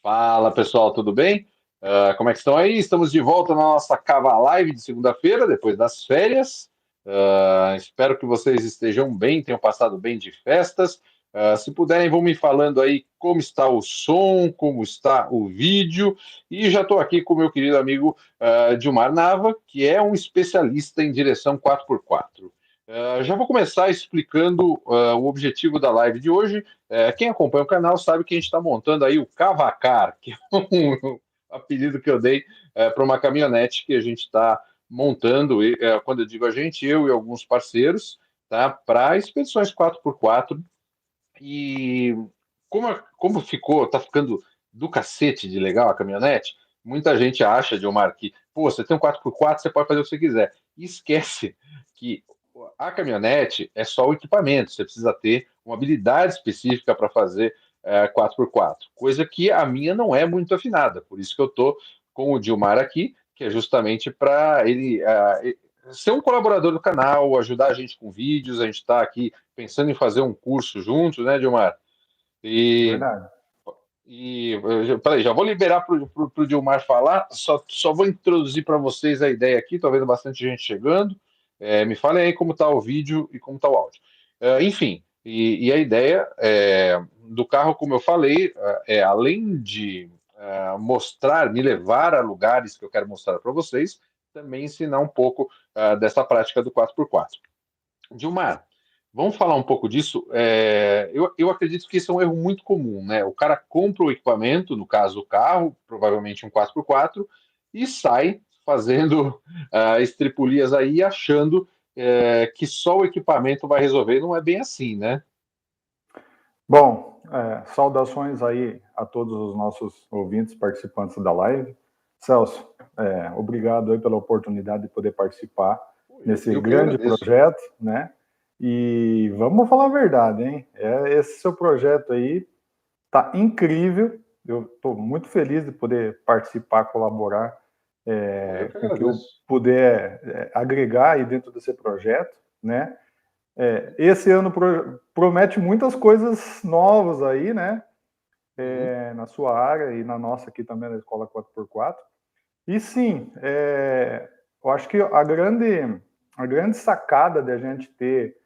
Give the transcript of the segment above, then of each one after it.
Fala pessoal, tudo bem? Como é que estão aí? Estamos de volta na nossa Cava Live de segunda-feira, depois das férias. Espero que vocês estejam bem, tenham passado bem de festas. Se puderem, vão me falando aí como está o som, como está o vídeo. E já estou aqui com o meu querido amigo Dilmar Nava, que é um especialista em direção 4x4. Já vou começar explicando o objetivo da live de hoje. Quem acompanha o canal sabe que a gente está montando aí o Cavacar, que é um apelido que eu dei para uma caminhonete que a gente está montando. Quando eu digo a gente, eu e alguns parceiros, tá? Para expedições 4x4. E como ficou, tá ficando do cacete de legal a caminhonete, muita gente acha, Dilmar, que, pô, você tem um 4x4, você pode fazer o que você quiser. E esquece que a caminhonete é só o equipamento, você precisa ter uma habilidade específica para fazer 4x4, coisa que a minha não é muito afinada, por isso que eu estou com o Dilmar aqui, que é justamente para ele ser um colaborador do canal, ajudar a gente com vídeos, a gente está aqui pensando em fazer um curso juntos, né, Dilmar? E, Verdade. peraí, já vou liberar para o Dilmar falar, só vou introduzir para vocês a ideia aqui, talvez bastante gente chegando. Me falem aí como está o vídeo e como está o áudio. Enfim, e a ideia do carro, como eu falei, além de mostrar, me levar a lugares que eu quero mostrar para vocês, também ensinar um pouco dessa prática do 4x4. Dilmar, vamos falar um pouco disso. Eu acredito que esse é um erro muito comum, né? O cara compra o equipamento, no caso o carro, provavelmente um 4x4, e sai fazendo estripulias aí, achando que só o equipamento vai resolver. Não é bem assim, né? Bom, saudações aí a todos os nossos ouvintes, participantes da live. Celso, obrigado aí pela oportunidade de poder participar nesse Eu que grande agradeço. projeto, né? E vamos falar a verdade, hein? Esse seu projeto aí tá incrível. Eu estou muito feliz de poder participar, colaborar Eu que com o que eu agradeço. puder agregar aí dentro desse projeto, né? Esse ano promete muitas coisas novas aí, né? Uhum. Na sua área e na nossa aqui também, na Escola 4x4. E sim, eu acho que a grande sacada de a gente ter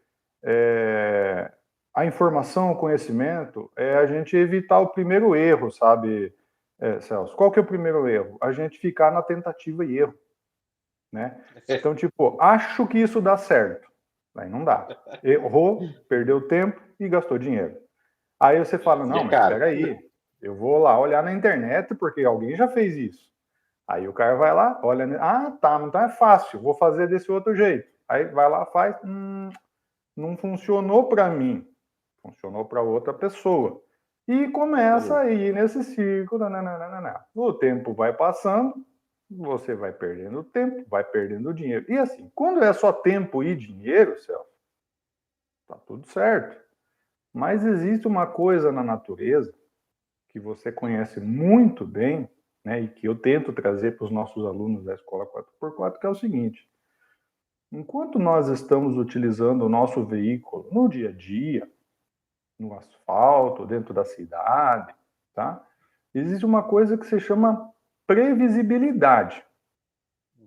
a informação, o conhecimento, é a gente evitar o primeiro erro, sabe, Celso? Qual que é o primeiro erro? A gente ficar na tentativa e erro, né? Então, tipo, acho que isso dá certo. Aí não dá. Errou, perdeu tempo e gastou dinheiro. Aí você fala, E não, é mas caro. espera aí, eu vou lá olhar na internet porque alguém já fez isso. Aí o cara vai lá, olha, tá, então é fácil, vou fazer desse outro jeito. Aí vai lá, faz, não funcionou para mim, funcionou para outra pessoa. E começa a ir nesse círculo, nananana. O tempo vai passando, você vai perdendo tempo, vai perdendo dinheiro. E assim, quando é só tempo e dinheiro, Celso, tá tudo certo. Mas existe uma coisa na natureza que você conhece muito bem, né, e que eu tento trazer para os nossos alunos da Escola 4x4, que é o seguinte: enquanto nós estamos utilizando o nosso veículo no dia a dia, no asfalto, dentro da cidade, tá? Existe uma coisa que se chama previsibilidade.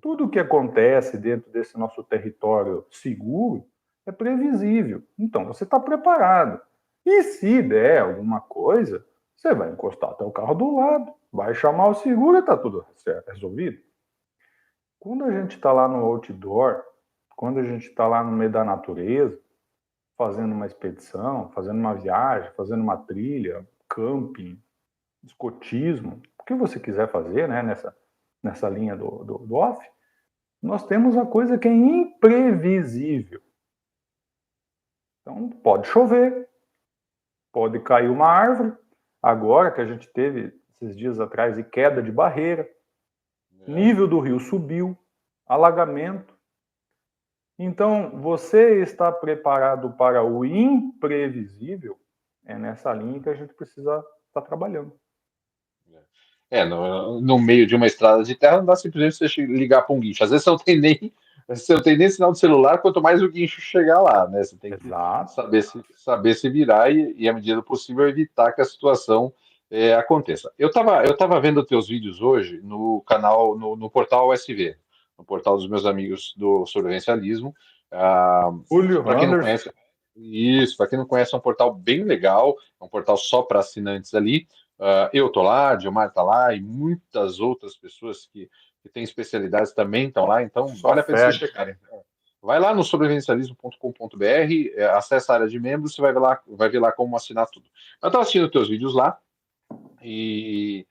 Tudo o que acontece dentro desse nosso território seguro é previsível. Então você está preparado. E se der alguma coisa, você vai encostar até o carro do lado, vai chamar o seguro e está tudo resolvido. Quando a gente está lá no outdoor, quando a gente está lá no meio da natureza, fazendo uma expedição, fazendo uma viagem, fazendo uma trilha, camping, escotismo, o que você quiser fazer, né, nessa linha do off, nós temos a coisa que é imprevisível. Então, pode chover, pode cair uma árvore, agora que a gente teve esses dias atrás de queda de barreira, É. nível do rio subiu, alagamento. Então, você está preparado para o imprevisível? É nessa linha que a gente precisa estar trabalhando. No meio de uma estrada de terra não dá simplesmente você ligar para um guincho. Às vezes você não tem nem sinal de celular, quanto mais o guincho chegar lá, né? Você tem que Exato. saber se virar e à medida do possível, evitar que a situação aconteça. Eu tava vendo teus vídeos hoje no canal, no portal USV, no portal dos meus amigos do sobrevivencialismo. Ah, Julio, para quem não Anderson, conhece, isso, para quem não conhece, é um portal bem legal, é um portal só para assinantes ali. Eu tô lá, Gilmar tá lá, e muitas outras pessoas que têm especialidades também estão lá, então só vale a pena vocês fera. checarem. Vai lá no sobrevivencialismo.com.br, acessa a área de membros, você vai ver lá como assinar tudo. Eu estava assistindo teus vídeos lá, e,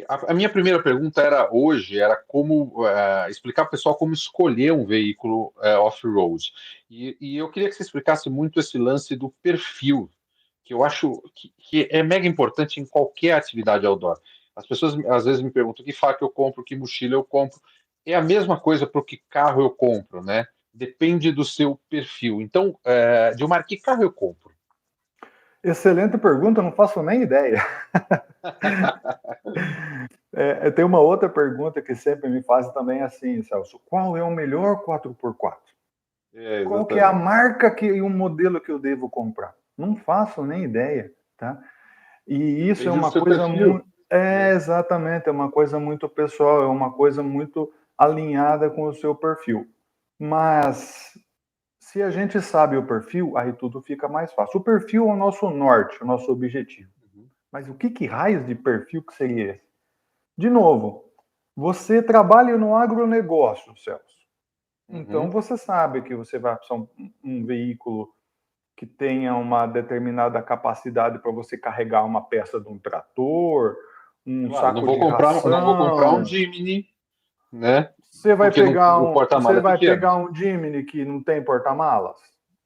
a minha primeira pergunta era hoje, era como explicar para o pessoal como escolher um veículo off-road. E eu queria que você explicasse muito esse lance do perfil, que eu acho que é mega importante em qualquer atividade outdoor. As pessoas às vezes me perguntam que faca eu compro, que mochila eu compro. É a mesma coisa para o que carro eu compro, né? Depende do seu perfil. Então, Dilmar, que carro eu compro? Excelente pergunta, não faço nem ideia. Tem uma outra pergunta que sempre me fazem também assim, Celso. Qual é o melhor 4x4? Qual que é a Exatamente. marca e o modelo que eu devo comprar? Não faço nem ideia, tá? E isso é Depende do uma seu coisa perfil, muito... né? exatamente, é uma coisa muito pessoal, é uma coisa muito alinhada com o seu perfil. Mas se a gente sabe o perfil, aí tudo fica mais fácil. O perfil é o nosso norte, o nosso objetivo. Uhum. Mas o que raios de perfil que seria esse? De novo, você trabalha no agronegócio, Celso. Então Uhum. você sabe que você vai precisar um veículo que tenha uma determinada capacidade para você carregar uma peça de um trator, um Claro, saco de não vou comprar um ração. Jimny, né? Você vai Porque pegar o porta-mala você é vai pequeno. pegar um Jimny que não tem porta-malas,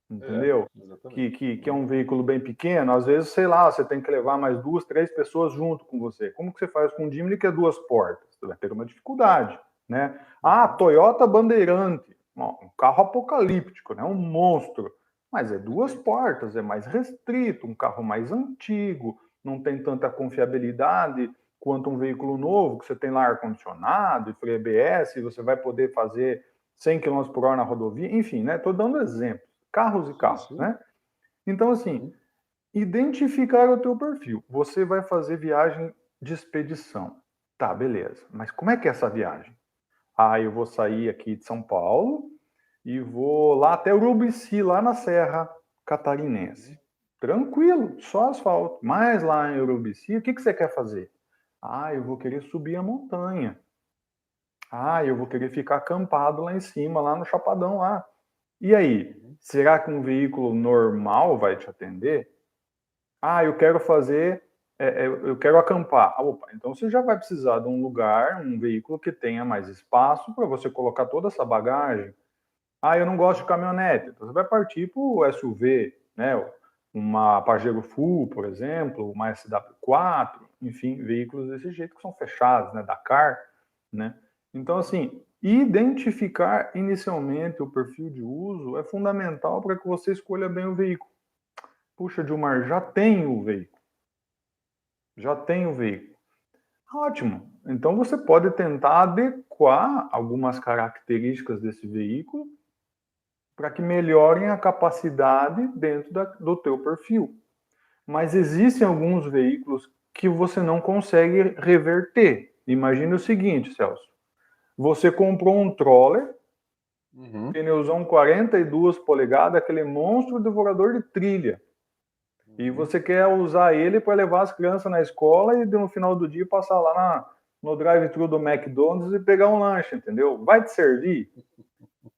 entendeu? Exatamente. Que é um veículo bem pequeno, às vezes, sei lá, você tem que levar mais 2, 3 pessoas junto com você. Como que você faz com um Jimny que é 2 portas? Você vai ter uma dificuldade, né? Ah, Uhum. Toyota Bandeirante, um carro apocalíptico, né? Um monstro. Mas é 2 portas, é mais restrito, um carro mais antigo, não tem tanta confiabilidade quanto um veículo novo, que você tem lá ar-condicionado e freio ABS, você vai poder fazer 100 km por hora na rodovia, enfim, né? Estou dando exemplos, carros e Sim, carros, sim. né? Então, assim, Uhum. identificar o teu perfil. Você vai fazer viagem de expedição. Tá, beleza. Mas como é que é essa viagem? Ah, eu vou sair aqui de São Paulo e vou lá até Urubici, lá na Serra Catarinense. Uhum. Tranquilo, só asfalto. Mas lá em Urubici, o que você quer fazer? Ah, eu vou querer subir a montanha. Ah, eu vou querer ficar acampado lá em cima, lá no Chapadão lá. E aí, Uhum. será que um veículo normal vai te atender? Ah, eu quero fazer, eu quero acampar. Ah, opa, então você já vai precisar de um lugar, um veículo que tenha mais espaço para você colocar toda essa bagagem. Ah, eu não gosto de caminhonete. Então você vai partir para o SUV, né? Uma Pajero Full, por exemplo, uma SW4, enfim, veículos desse jeito que são fechados, né? Dakar, né? Então, assim, identificar inicialmente o perfil de uso é fundamental para que você escolha bem o veículo. Puxa, Dilmar, já tenho o veículo. Já tenho o veículo. Ótimo. Então você pode tentar adequar algumas características desse veículo para que melhorem a capacidade dentro do teu perfil. Mas existem alguns veículos que você não consegue reverter. Imagine o seguinte, Celso. Você comprou um Troller, Uhum. pneuzão 42 polegadas, aquele monstro devorador de trilha. E Uhum. você quer usar ele para levar as crianças na escola e no final do dia passar lá no drive-thru do McDonald's e pegar um lanche, entendeu? Vai te servir?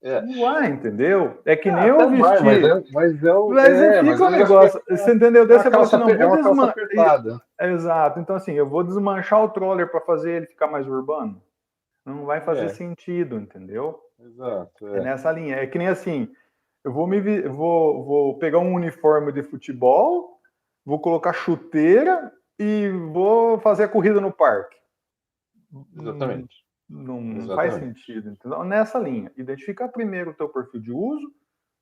É. Não vai, entendeu? É que nem Até eu vai, vestir. mas Fica é um um negócio que negócio, você entendeu? é Daí uma você fala assim, calça, não, é vou uma calça desmanchar. apertada. Exato. Então, assim, eu vou desmanchar o troller para fazer ele ficar mais urbano. Não vai fazer É, sentido, entendeu? exato. É É. nessa linha. É que nem assim, vou pegar um uniforme de futebol, vou colocar chuteira e vou fazer a corrida no parque. Hum, Exatamente. não faz Exatamente. sentido. Então, nessa linha, identificar primeiro o teu perfil de uso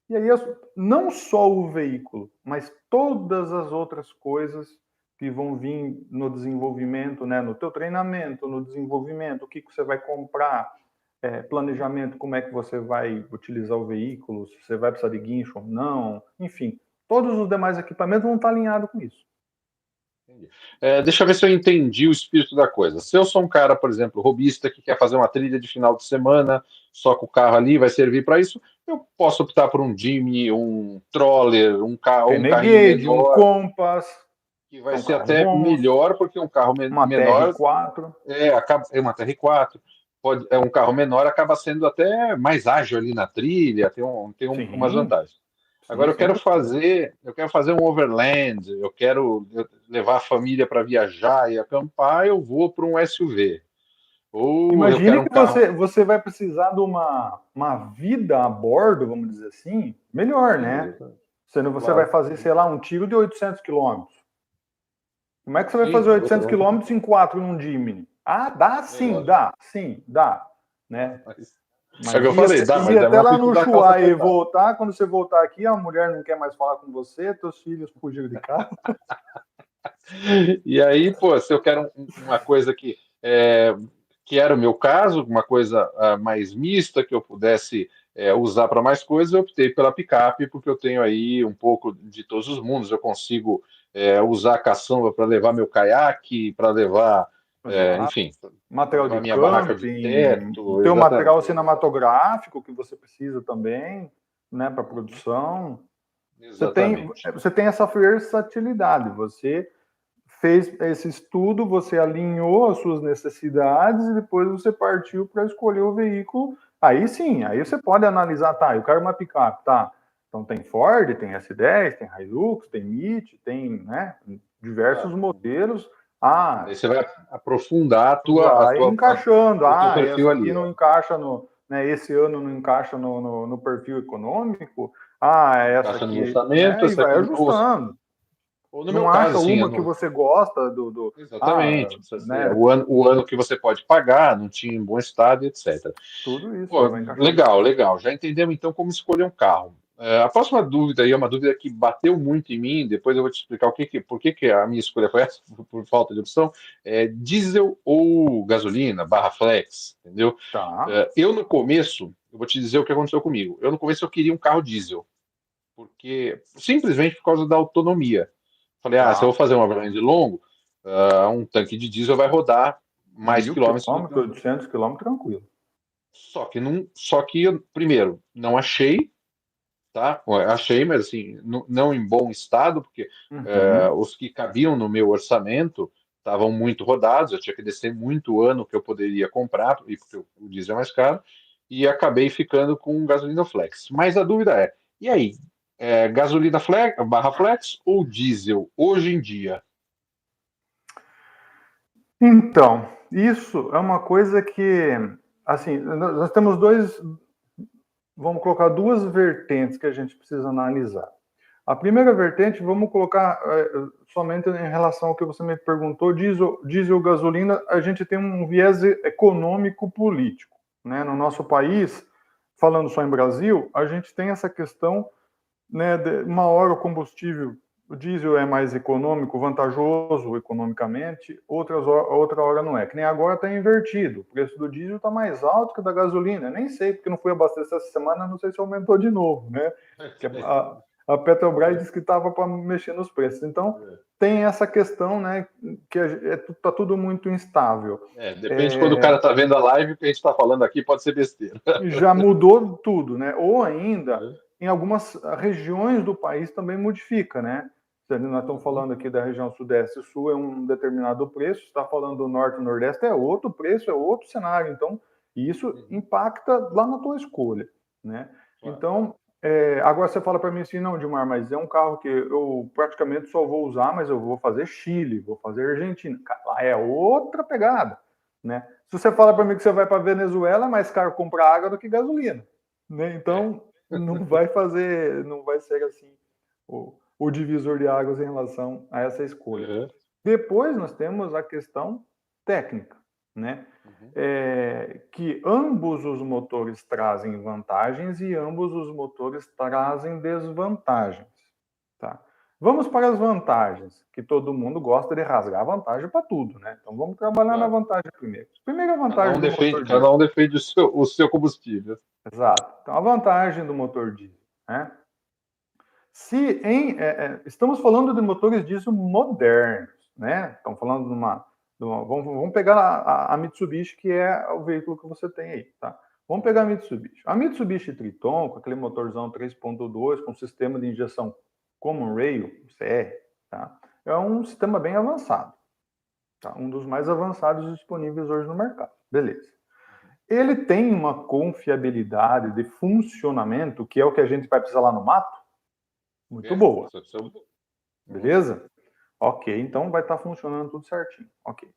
e aí não só o veículo, mas todas as outras coisas que vão vir no desenvolvimento, né, no teu treinamento, no desenvolvimento, o que você vai comprar, planejamento, como é que você vai utilizar o veículo, se você vai precisar de guincho ou não, enfim, todos os demais equipamentos vão estar alinhados com isso. Deixa eu ver se eu entendi o espírito da coisa. Se eu sou um cara, por exemplo, hobbyista que quer fazer uma trilha de final de semana, só com o carro ali vai servir para isso, eu posso optar por um Jimny, um Troller, um carrinho Renegade, um menor, Compass, que vai são ser carros até bons, melhor, porque um carro uma menor TR4. é uma TR4, é um carro menor, acaba sendo até mais ágil ali na trilha, umas Sim, vantagens. sim, Agora sem dúvida. eu quero fazer um overland, eu quero levar a família para viajar e acampar, eu vou para um SUV. Ou eu quero Imagine um que carro. você vai precisar de uma vida a bordo, vamos dizer assim, melhor, Sim, né? exatamente. Você vai Claro. fazer, sei lá, um tiro de 800 quilômetros. Como é que você vai Sim, fazer outra 800 vantagem. quilômetros em 4 num Jimny? Ah, dá É sim, lógico. dá, sim, dá, né? Mas, é o que Mas eu falei, dá, mas ir é até uma lá no dificuldade para Chuá e apertar. voltar, quando você voltar aqui, a mulher não quer mais falar com você, teus filhos fugiram de casa. E aí, pô, se eu quero uma coisa que era o meu caso, uma coisa mais mista, que eu pudesse usar para mais coisas, eu optei pela picape, porque eu tenho aí um pouco de todos os mundos. Eu consigo usar a caçamba para levar meu caiaque, para levar, Exato. enfim, para Material de levar minha barraca de camping, teto, tem o material exatamente. cinematográfico que você precisa também, né, para Uhum, produção. exatamente. Você tem essa versatilidade. Você fez esse estudo, você alinhou as suas necessidades e depois você partiu para escolher o veículo. Aí sim, aí você pode analisar, tá, eu quero uma picape, tá? Então tem Ford, tem S10, tem Hilux, tem Meet, tem, né, diversos Claro. modelos. Daí Ah, você vai aprofundar vai encaixando. o teu Ah, perfil essa aqui ali. não encaixa no, né, esse ano não encaixa no perfil econômico. Ah, essa Encaixa no meu aqui, orçamento, né, e essa vai aqui, ajustando. ou no meu Não caso, acha assim, uma que você gosta exatamente, precisa ser né, o ano que você pode pagar, não tinha em bom estado, etc. tudo isso, você Pô, vai encaixando. legal, legal. Já entendemos então como escolher um carro. A próxima dúvida aí é uma dúvida que bateu muito em mim, depois eu vou te explicar por que que a minha escolha foi essa, por falta de opção. Diesel ou gasolina, barra flex, entendeu? Tá. Eu no começo, eu vou te dizer o que aconteceu comigo. Eu no começo eu queria um carro diesel, porque simplesmente por causa da autonomia. Falei, se eu Tá. vou fazer um overland longo, um tanque de diesel vai rodar mais 1.000 quilômetros do que quilômetros, 800 quilômetros, tranquilo. só que eu, primeiro, não achei, tá? Achei, mas assim, não em bom estado, porque Uhum. os que cabiam no meu orçamento estavam muito rodados, eu tinha que descer muito o ano que eu poderia comprar, e porque o diesel é mais caro, e acabei ficando com um gasolina flex. Mas a dúvida e aí? Gasolina flex, barra flex ou diesel hoje em dia? Então, isso é uma coisa que, assim, nós temos vamos colocar duas vertentes que a gente precisa analisar. A primeira vertente, vamos colocar somente em relação ao que você me perguntou, diesel gasolina, a gente tem um viés econômico-político. Né? No nosso país, falando só em Brasil, a gente tem essa questão, né, de uma hora o combustível, o diesel é mais econômico, vantajoso economicamente, outra hora não é. Que nem agora está invertido, o preço do diesel está mais alto que o da gasolina. Nem sei, porque não fui abastecer essa semana, não sei se aumentou de novo, né? Que a Petrobras disse que estava para mexer nos preços. Então, tem essa questão, né, que está tudo muito instável. Depende de quando o cara está vendo a live, o que a gente está falando aqui pode ser besteira. Já mudou tudo, né? Ou ainda, em algumas regiões do país também modifica, né? Nós estamos falando aqui da região sudeste e sul é um determinado preço, está falando do norte e nordeste é outro preço, é outro cenário. Então, isso Uhum, impacta lá na tua escolha, né? claro. Então, agora você fala para mim assim, não, Dilmar, mas é um carro que eu praticamente só vou usar, mas eu vou fazer Chile, vou fazer Argentina. Lá é outra pegada, né? Se você fala para mim que você vai para Venezuela, é mais caro comprar água do que gasolina, né? É. Então não vai ser assim o divisor de águas em relação a essa escolha. Uhum, Depois nós temos a questão técnica, né? uhum. Que ambos os motores trazem vantagens e ambos os motores trazem desvantagens, tá? Vamos para as vantagens, que todo mundo gosta de rasgar vantagem para tudo, né? Então vamos trabalhar na Claro. vantagem primeiro. Primeira vantagem do motor diesel. Cada um defende o seu combustível. Exato. Então a vantagem do motor diesel, né? Se estamos falando de motores diesel modernos, né? Estamos falando vamos pegar a Mitsubishi, que é o veículo que você tem aí, tá? Vamos pegar a Mitsubishi. A Mitsubishi Triton, com aquele motorzão 3.2, com sistema de injeção Common Rail, CR, tá? É um sistema bem avançado. Tá? Um dos mais avançados disponíveis hoje no mercado. Beleza. Ele tem uma confiabilidade de funcionamento, que é o que a gente vai precisar lá no mato, muito boa. Beleza? Ok, então vai estar funcionando tudo certinho. Ok.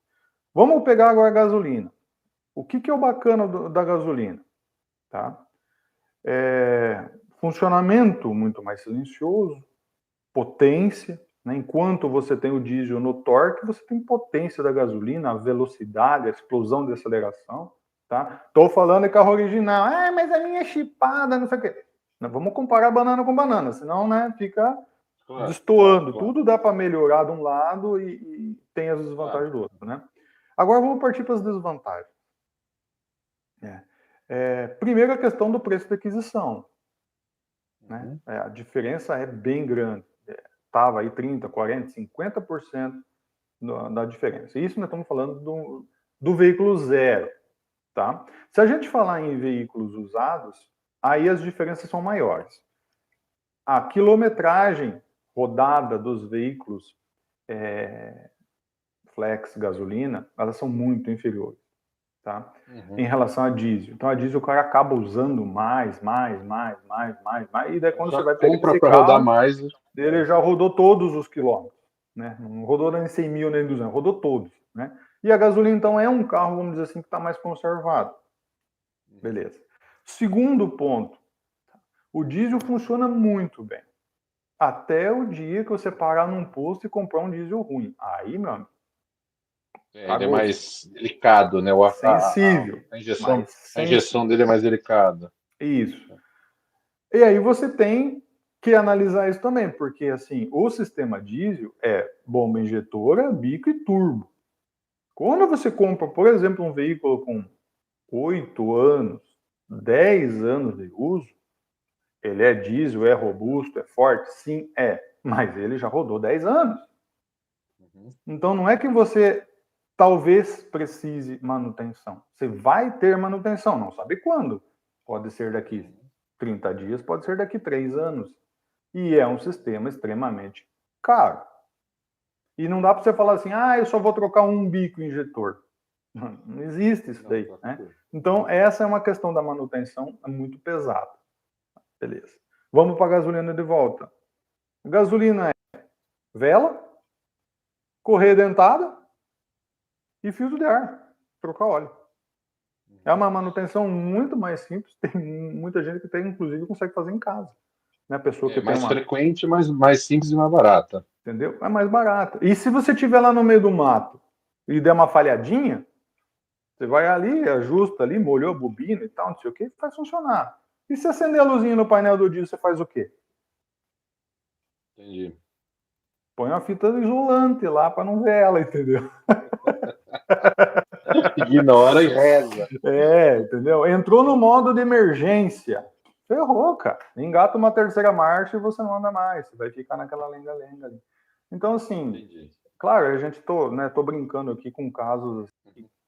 Vamos pegar agora a gasolina. O que é o bacana da gasolina? Tá? Funcionamento muito mais silencioso, potência, né? Enquanto você tem o diesel no torque, você tem potência da gasolina, a velocidade, a explosão de aceleração. Tá? Estou falando de carro original. Mas a minha é chipada, não sei o quê. Não, vamos comparar banana com banana, senão, né, fica destoando. Claro. Tudo dá para melhorar de um lado e tem as desvantagens do outro, né? Agora vamos partir para as desvantagens. Primeiro, a questão do preço de aquisição. Né? A diferença é bem grande. Estava aí 30%, 40%, 50% da diferença. Isso nós estamos falando do veículo zero. Tá? Se a gente falar em veículos usados, aí as diferenças são maiores. A quilometragem rodada dos veículos flex gasolina, elas são muito inferiores. Tá? Em relação a diesel. Então a diesel o cara acaba usando mais, e daí quando você vai pegar esse carro, rodar mais, ele já rodou todos os quilômetros, né? Não rodou nem 100 mil nem 200, rodou todos, né? E a gasolina então é um carro, vamos dizer assim, que está mais conservado. Beleza. Segundo ponto, o diesel funciona muito bem. Até o dia que você parar num posto e comprar um diesel ruim. Aí, meu amigo, ele é mais delicado, né? Sensível. A injeção dele é mais delicada. Isso. E aí você tem que analisar isso também, porque assim, o sistema diesel é bomba injetora, bico e turbo. Quando você compra, por exemplo, um veículo com 8 anos, 10 anos de uso, ele é diesel, é robusto, é forte? Sim, é. Mas ele já rodou 10 anos. Então não é que você talvez precise manutenção. Você vai ter manutenção, não sabe quando. Pode ser daqui 30 dias, pode ser daqui 3 anos. E é um sistema extremamente caro. E não dá para você falar assim, eu só vou trocar um bico injetor. Não existe isso daí, né? Então, essa é uma questão da manutenção muito pesada. Beleza. Vamos para a gasolina de volta. Gasolina é vela, correia dentada e filtro de ar. Trocar óleo. É uma manutenção muito mais simples. Tem muita gente que tem, inclusive, consegue fazer em casa. Né? Pessoa que mais tem frequente, mas mais simples e mais barata. Entendeu? É mais barato. E se você estiver lá no meio do mato e der uma falhadinha, você vai ali, ajusta ali, molhou a bobina e tal, não sei o que, faz funcionar. E se acender a luzinha no painel do diesel, você faz o quê? Entendi. Põe uma fita isolante lá para não ver ela, entendeu? Ignora e reza. Entendeu? Entrou no modo de emergência. Ferrou, cara. Engata uma terceira marcha e você não anda mais. Você vai ficar naquela lenga-lenga ali. Então, assim, entendi. Claro, a gente tô brincando aqui com casos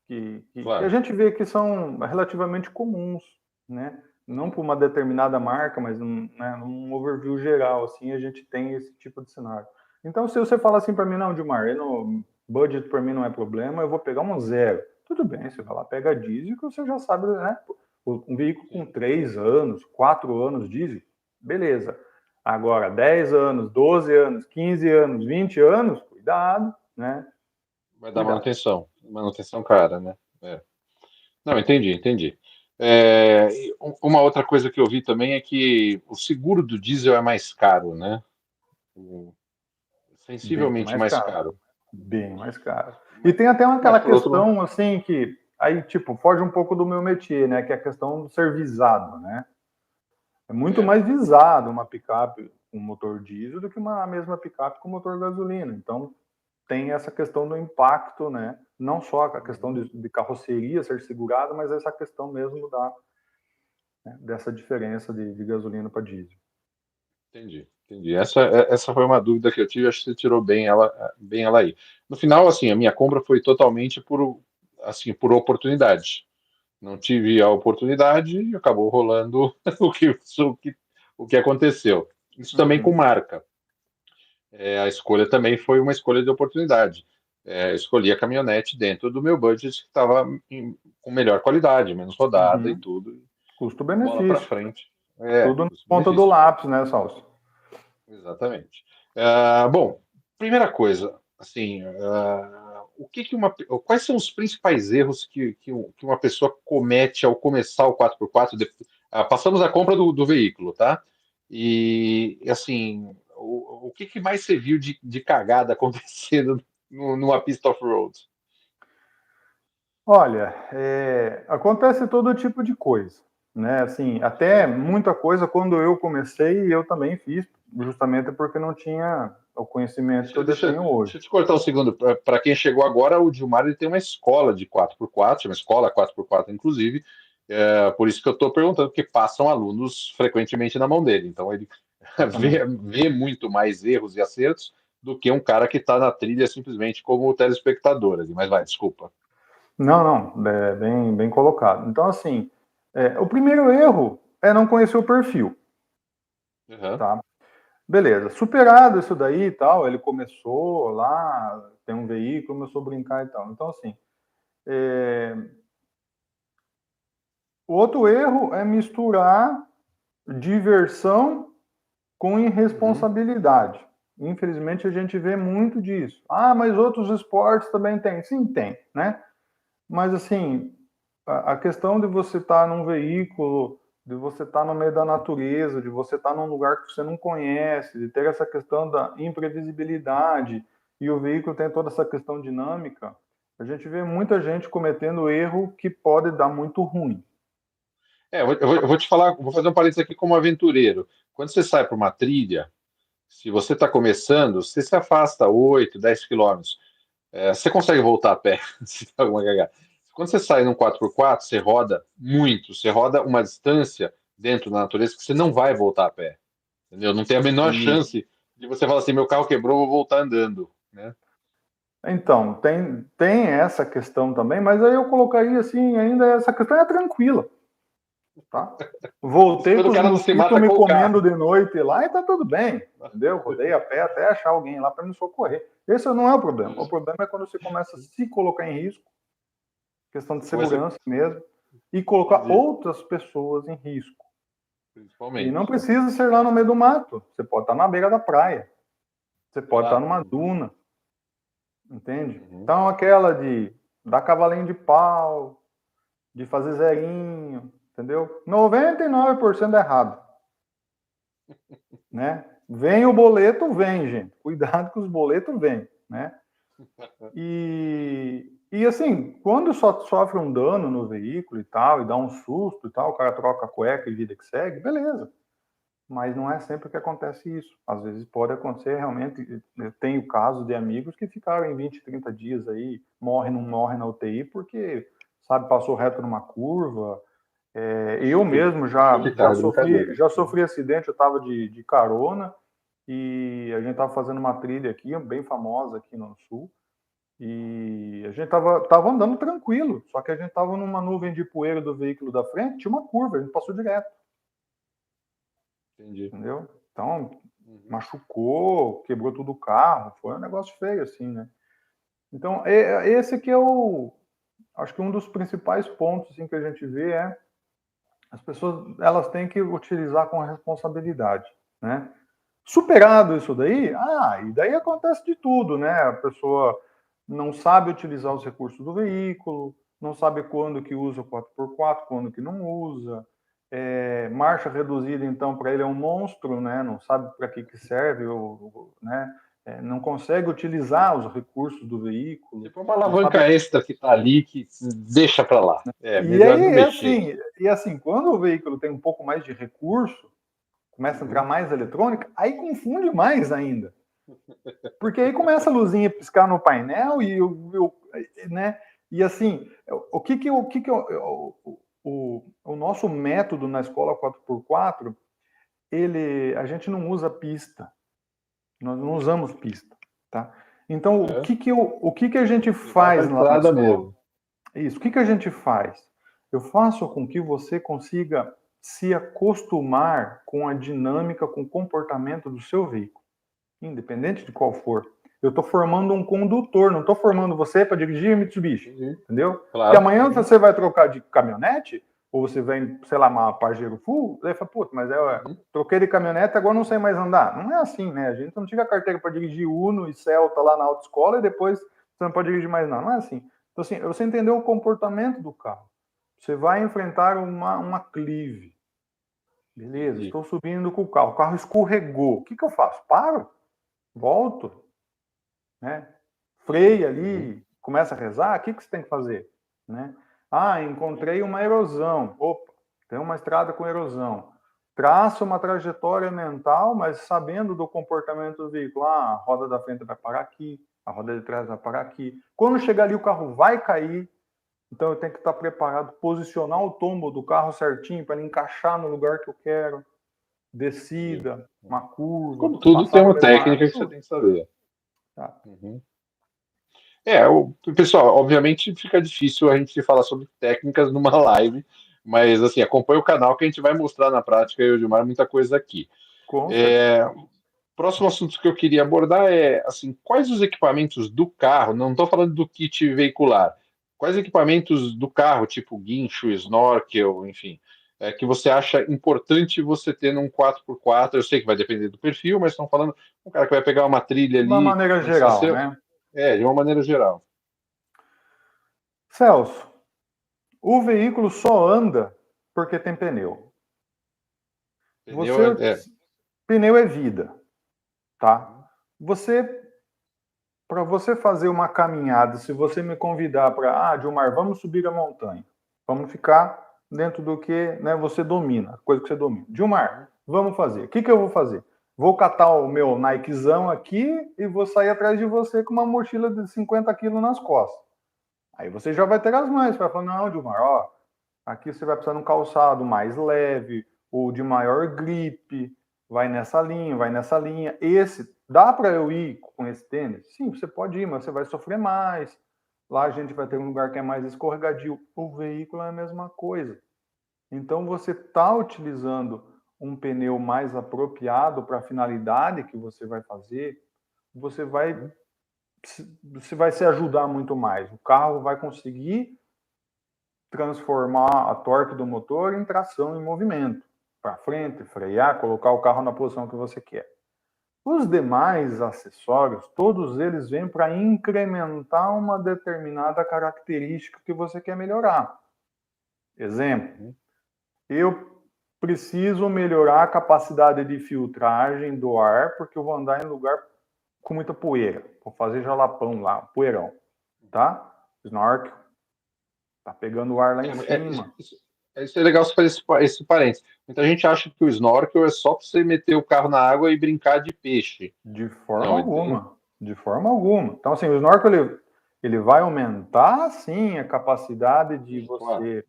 que a gente vê que são relativamente comuns, né? Não por uma determinada marca, mas num overview geral, assim, a gente tem esse tipo de cenário. Então, se você fala assim para mim, não, Dilmar, budget para mim não é problema, eu vou pegar um zero. Tudo bem, você vai lá, pega diesel, que você já sabe, né? Um veículo com 3 anos, 4 anos diesel, beleza. Agora, 10 anos, 12 anos, 15 anos, 20 anos, cuidado, né? Vai dar manutenção cara, né? Não, entendi. Uma outra coisa que eu vi também é que o seguro do diesel é mais caro, né? Sensivelmente mais caro. Bem mais caro. E tem até aquela questão, assim, que aí, tipo, foge um pouco do meu métier, né? Que é a questão do ser visado, né? É muito mais visado uma picape com motor diesel do que a mesma picape com motor gasolina. Então, tem essa questão do impacto, né? Não só a questão de carroceria ser segurada, mas essa questão mesmo dessa diferença de gasolina para diesel. Entendi. Entendi. Essa foi uma dúvida que eu tive, acho que você tirou bem ela aí. No final, assim, a minha compra foi totalmente por oportunidade. Não tive a oportunidade e acabou rolando o que, o que aconteceu. Isso também com Uhum, marca. A escolha também foi uma escolha de oportunidade. Escolhi a caminhonete dentro do meu budget que estava com melhor qualidade, menos rodada e uhum. tudo. E bola para Custo-benefício. frente. Tudo na ponta do Custo-benefício. lápis, né, Salso? Exatamente. Bom, primeira coisa, assim, quais são os principais erros que uma pessoa comete ao começar o 4x4? Passamos a compra do veículo, tá? E, assim, o que mais você viu de cagada acontecendo numa pista off-road? Olha, acontece todo tipo de coisa, né? Assim, até muita coisa quando eu comecei eu também fiz, justamente porque não tinha o conhecimento que eu detenho Deixa hoje. eu te cortar um segundo. Para quem chegou agora, o Gilmar ele tem uma escola de 4x4, uma escola 4x4, inclusive. Por isso que eu estou perguntando, porque passam alunos frequentemente na mão dele. Então, ele Exatamente. vê muito mais erros e acertos do que um cara que está na trilha simplesmente como telespectador ali. Mas vai, desculpa. Não, bem colocado. Então, assim, o primeiro erro é não conhecer o perfil, Uhum. tá? Beleza, superado isso daí e tal, ele começou lá, tem um veículo, começou a brincar e tal. Então, assim, o outro erro é misturar diversão com Uhum. irresponsabilidade. Infelizmente, a gente vê muito disso. Ah, mas outros esportes também tem. Sim, tem, né? Mas, assim, a questão de você estar num veículo, de você estar no meio da natureza, de você estar num lugar que você não conhece, de ter essa questão da imprevisibilidade, e o veículo tem toda essa questão dinâmica, a gente vê muita gente cometendo erro que pode dar muito ruim. Eu vou te falar, vou fazer um parênteses aqui como aventureiro. Quando você sai para uma trilha, se você está começando, você se afasta 8, 10 quilômetros. Você consegue voltar a pé, se dá alguma cagada. Quando você sai num 4x4, você roda muito, você roda uma distância dentro da natureza que você não vai voltar a pé, entendeu? Não tem a menor E, chance de você falar assim, meu carro quebrou, vou voltar andando, né? então, tem essa questão também, mas aí eu colocaria assim, ainda essa questão é tranquila, tá? Isso Voltei quando com o os cara não se mosquitos mata me com o comendo carro. de noite lá e tá tudo bem, entendeu? Rodei a pé até achar alguém lá para me socorrer. Esse não é o problema. O problema é quando você começa a se colocar em risco, questão de Começa, segurança mesmo, e colocar entendi, outras pessoas em risco. E não principalmente. precisa ser lá no meio do mato. Você pode estar na beira da praia. Você pode estar Claro. numa duna, entende? Uhum. Então, aquela de dar cavalinho de pau, de fazer zerinho, entendeu? 99% é errado, né? Vem o boleto, vem, gente. Cuidado que os boletos vêm, né? E assim, quando só sofre um dano no veículo e tal, e dá um susto e tal, o cara troca a cueca e vida que segue, beleza. Mas não é sempre que acontece isso. Às vezes pode acontecer realmente. Eu tenho casos de amigos que ficaram em 20, 30 dias aí, não morre na UTI, porque, sabe, passou reto numa curva. Eu Choque, mesmo choque brincadeira. já sofri acidente, eu estava de carona e a gente estava fazendo uma trilha aqui, bem famosa aqui no sul, e a gente tava andando tranquilo, só que a gente estava numa nuvem de poeira do veículo da frente, tinha uma curva, a gente passou direto, Entendi. entendeu? Então, Uhum. machucou, quebrou tudo o carro, foi um negócio feio assim, né? Então, esse que é acho que um dos principais pontos assim, que a gente vê é as pessoas elas têm que utilizar com responsabilidade, né? Superado isso daí, e daí acontece de tudo, né? A pessoa não sabe utilizar os recursos do veículo, não sabe quando que usa o 4x4, quando que não usa. Marcha reduzida, então, para ele é um monstro, né? Não sabe para que serve, né? Não consegue utilizar os recursos do veículo, Tipo uma não sabe. alavanca extra que tá ali que deixa para lá. E Melhor não aí, mexer. quando o veículo tem um pouco mais de recurso, começa a entrar Uhum. mais eletrônica, aí confunde mais ainda. Porque aí começa a luzinha piscar no painel né? E assim, o nosso método na escola 4x4, a gente não usa pista. Nós não usamos pista, tá? Então, o que a gente faz lá na escola? Mesmo. Isso, o que a gente faz? Eu faço com que você consiga se acostumar com a dinâmica, com o comportamento do seu veículo, independente de qual for. Eu estou formando um condutor, não estou formando você para dirigir Mitsubishi, entendeu? Claro. Porque amanhã você vai trocar de caminhonete, ou você vem, sei lá, uma Pajero Full, você fala, puta, mas eu troquei de caminhonete, agora não sei mais andar. Não é assim, né? A gente não tira a carteira para dirigir Uno e Celta lá na autoescola e depois você não pode dirigir mais não. Não é assim. Então, assim, você entendeu o comportamento do carro. Você vai enfrentar uma clive. Beleza, estou subindo com o carro escorregou. O que eu faço? Paro, volto, né? Freia ali, começa a rezar, o que você tem que fazer? Né? Ah, encontrei uma erosão. Opa, tem uma estrada com erosão. Traça uma trajetória mental, mas sabendo do comportamento do veículo. Ah, a roda da frente vai parar aqui, a roda de trás vai parar aqui. Quando chegar ali, o carro vai cair. Então eu tenho que estar preparado, posicionar o tombo do carro certinho para ele encaixar no lugar que eu quero. Descida, uma curva. Como tudo tem uma técnica que você tudo. tem que saber. Tá. Pessoal, obviamente fica difícil a gente falar sobre técnicas numa live, mas assim, acompanha o canal que a gente vai mostrar na prática, eu e o Gilmar, muita coisa aqui. Próximo assunto que eu queria abordar é assim, quais os equipamentos do carro, não estou falando do kit veicular, quais equipamentos do carro, tipo guincho, snorkel, enfim, que você acha importante você ter num 4x4? Eu sei que vai depender do perfil, mas estão falando um cara que vai pegar uma trilha ali. De uma maneira geral, né? De uma maneira geral. Celso, o veículo só anda porque tem pneu. Pneu é vida, tá? Para você fazer uma caminhada, se você me convidar para, Gilmar, vamos subir a montanha, vamos ficar dentro do que, né, você domina, coisa que você domina. Gilmar, vamos fazer. O que eu vou fazer? Vou catar o meu Nikezão aqui e vou sair atrás de você com uma mochila de 50 quilos nas costas. Aí você já vai ter as mães para falar, não, Gilmar, ó, aqui você vai precisar de um calçado mais leve ou de maior gripe, vai nessa linha. Esse, dá para eu ir com esse tênis? Sim, você pode ir, mas você vai sofrer mais. Lá a gente vai ter um lugar que é mais escorregadio. O veículo é a mesma coisa. Então você está utilizando um pneu mais apropriado para a finalidade que você vai fazer, você vai se ajudar muito mais. O carro vai conseguir transformar a torque do motor em tração em movimento, para frente, frear, colocar o carro na posição que você quer. Os demais acessórios, todos eles vêm para incrementar uma determinada característica que você quer melhorar. Exemplo, eu preciso melhorar a capacidade de filtragem do ar porque eu vou andar em lugar com muita poeira. Vou fazer jalapão lá, poeirão, tá? Snorkel. Tá pegando o ar lá em cima. Isso é legal você fazer esse parênteses. Muita gente acha que o snorkel é só para você meter o carro na água e brincar de peixe. De forma alguma. De forma alguma. Então, assim, o snorkel ele vai aumentar, sim, a capacidade de você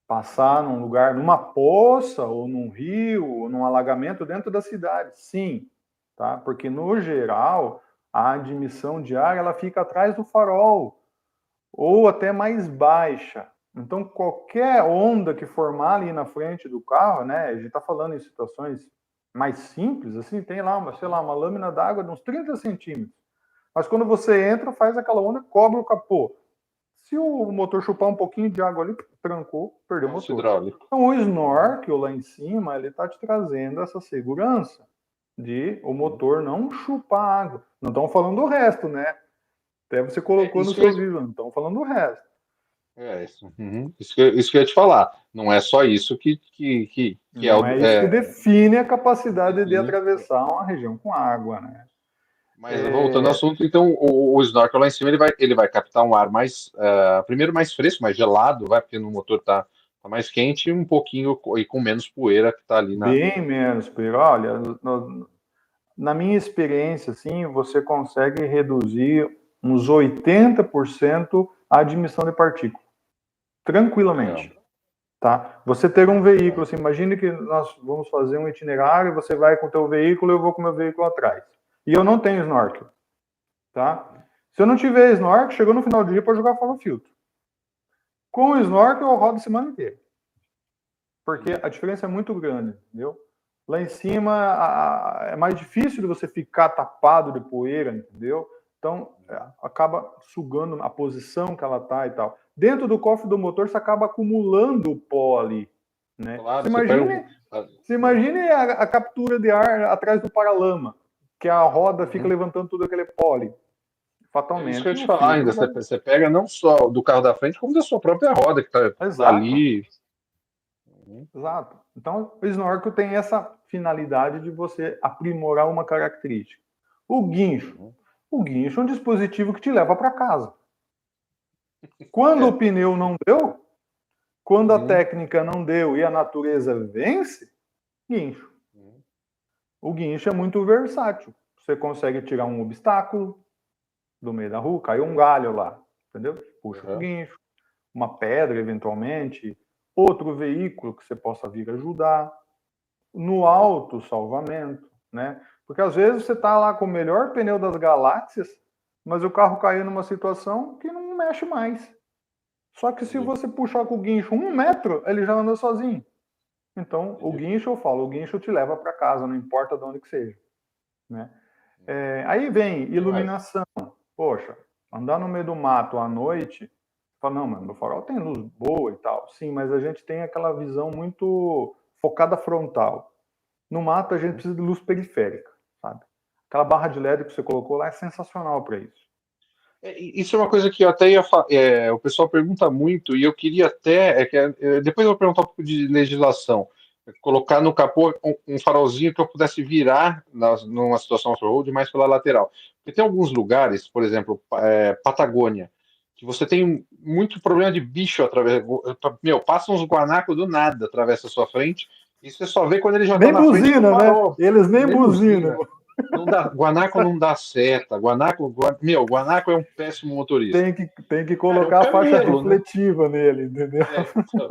passar num lugar, numa poça, ou num rio, ou num alagamento dentro da cidade. Sim, tá? Porque, no geral, a admissão de ar ela fica atrás do farol, ou até mais baixa. Então, qualquer onda que formar ali na frente do carro, né? A gente está falando em situações mais simples, assim, tem lá, uma lâmina d'água de uns 30 centímetros. Mas quando você entra, faz aquela onda, cobre o capô. Se o motor chupar um pouquinho de água ali, trancou, perdeu o motor. Hidráulico. Então, o snorkel lá em cima, ele está te trazendo essa segurança de o motor não chupar água. Não estamos falando do resto, né? Até você colocou no seu vídeo, não estamos falando do resto. Isso que eu ia te falar. Não é só isso que não é isso que define a capacidade de atravessar uma região com água, né? Mas voltando ao assunto, então o snorkel lá em cima ele vai captar um ar mais primeiro mais fresco, mais gelado, porque no motor tá mais quente e um pouquinho e com menos poeira que tá ali bem menos poeira. Olha, na minha experiência, assim, você consegue reduzir uns 80% a admissão de partículas. Tranquilamente. Tá? Você ter um veículo, assim, imagine que nós vamos fazer um itinerário, você vai com o teu veículo, eu vou com o meu veículo atrás. E eu não tenho snorkel, tá? Se eu não tiver snorkel, chegou no final do dia para jogar fora o filtro. Com o snorkel eu rodo a semana inteira. Porque a diferença é muito grande, entendeu? Lá em cima é mais difícil de você ficar tapado de poeira, entendeu? Então acaba sugando a posição que ela tá e tal. Dentro do cofre do motor você acaba acumulando o pó ali, né? Claro, Você imagine a captura de ar atrás do paralama, que a roda fica levantando tudo aquele pó ali. É isso que eu Fatalmente ia te o falar ainda. filtro Você pega não só do carro da frente, como da sua própria roda que tá Exato. ali. Exato. Então, o snorkel tem essa finalidade de você aprimorar uma característica. O guincho. O guincho é um dispositivo que te leva para casa. Quando o pneu não deu, quando a técnica não deu e a natureza vence, guincho. O guincho é muito versátil. Você consegue tirar um obstáculo do meio da rua, caiu um galho lá, entendeu? Puxa o guincho, uma pedra eventualmente, outro veículo que você possa vir ajudar. No alto salvamento, né? Porque às vezes você está lá com o melhor pneu das galáxias, mas o carro caiu numa situação que não mexe mais. Só que se você puxar com o guincho 1 metro, ele já anda sozinho. Então, o guincho, eu falo, o guincho te leva para casa, não importa de onde que seja. Né? Aí vem iluminação. Poxa, andar no meio do mato à noite, fala, não, mano, meu farol tem luz boa e tal. Sim, mas a gente tem aquela visão muito focada frontal. No mato, a gente precisa de luz periférica, sabe? Aquela barra de LED que você colocou lá é sensacional para isso. Isso é uma coisa que eu até o pessoal pergunta muito, e eu queria até, depois eu vou perguntar um pouco de legislação, colocar no capô um farolzinho que eu pudesse virar numa situação off-road mais pela lateral. Porque tem alguns lugares, por exemplo, Patagônia, que você tem muito problema de bicho através. Meu, passa uns guanacos do nada, atravessa a sua frente, e você só vê quando ele já está Nem na frente do buzina, né? farol. Eles nem buzinam. Não dá, guanaco não dá seta. Guanaco é um péssimo motorista. Tem que Cara, é um colocar a faixa camelo, né? refletiva nele, entendeu? Então,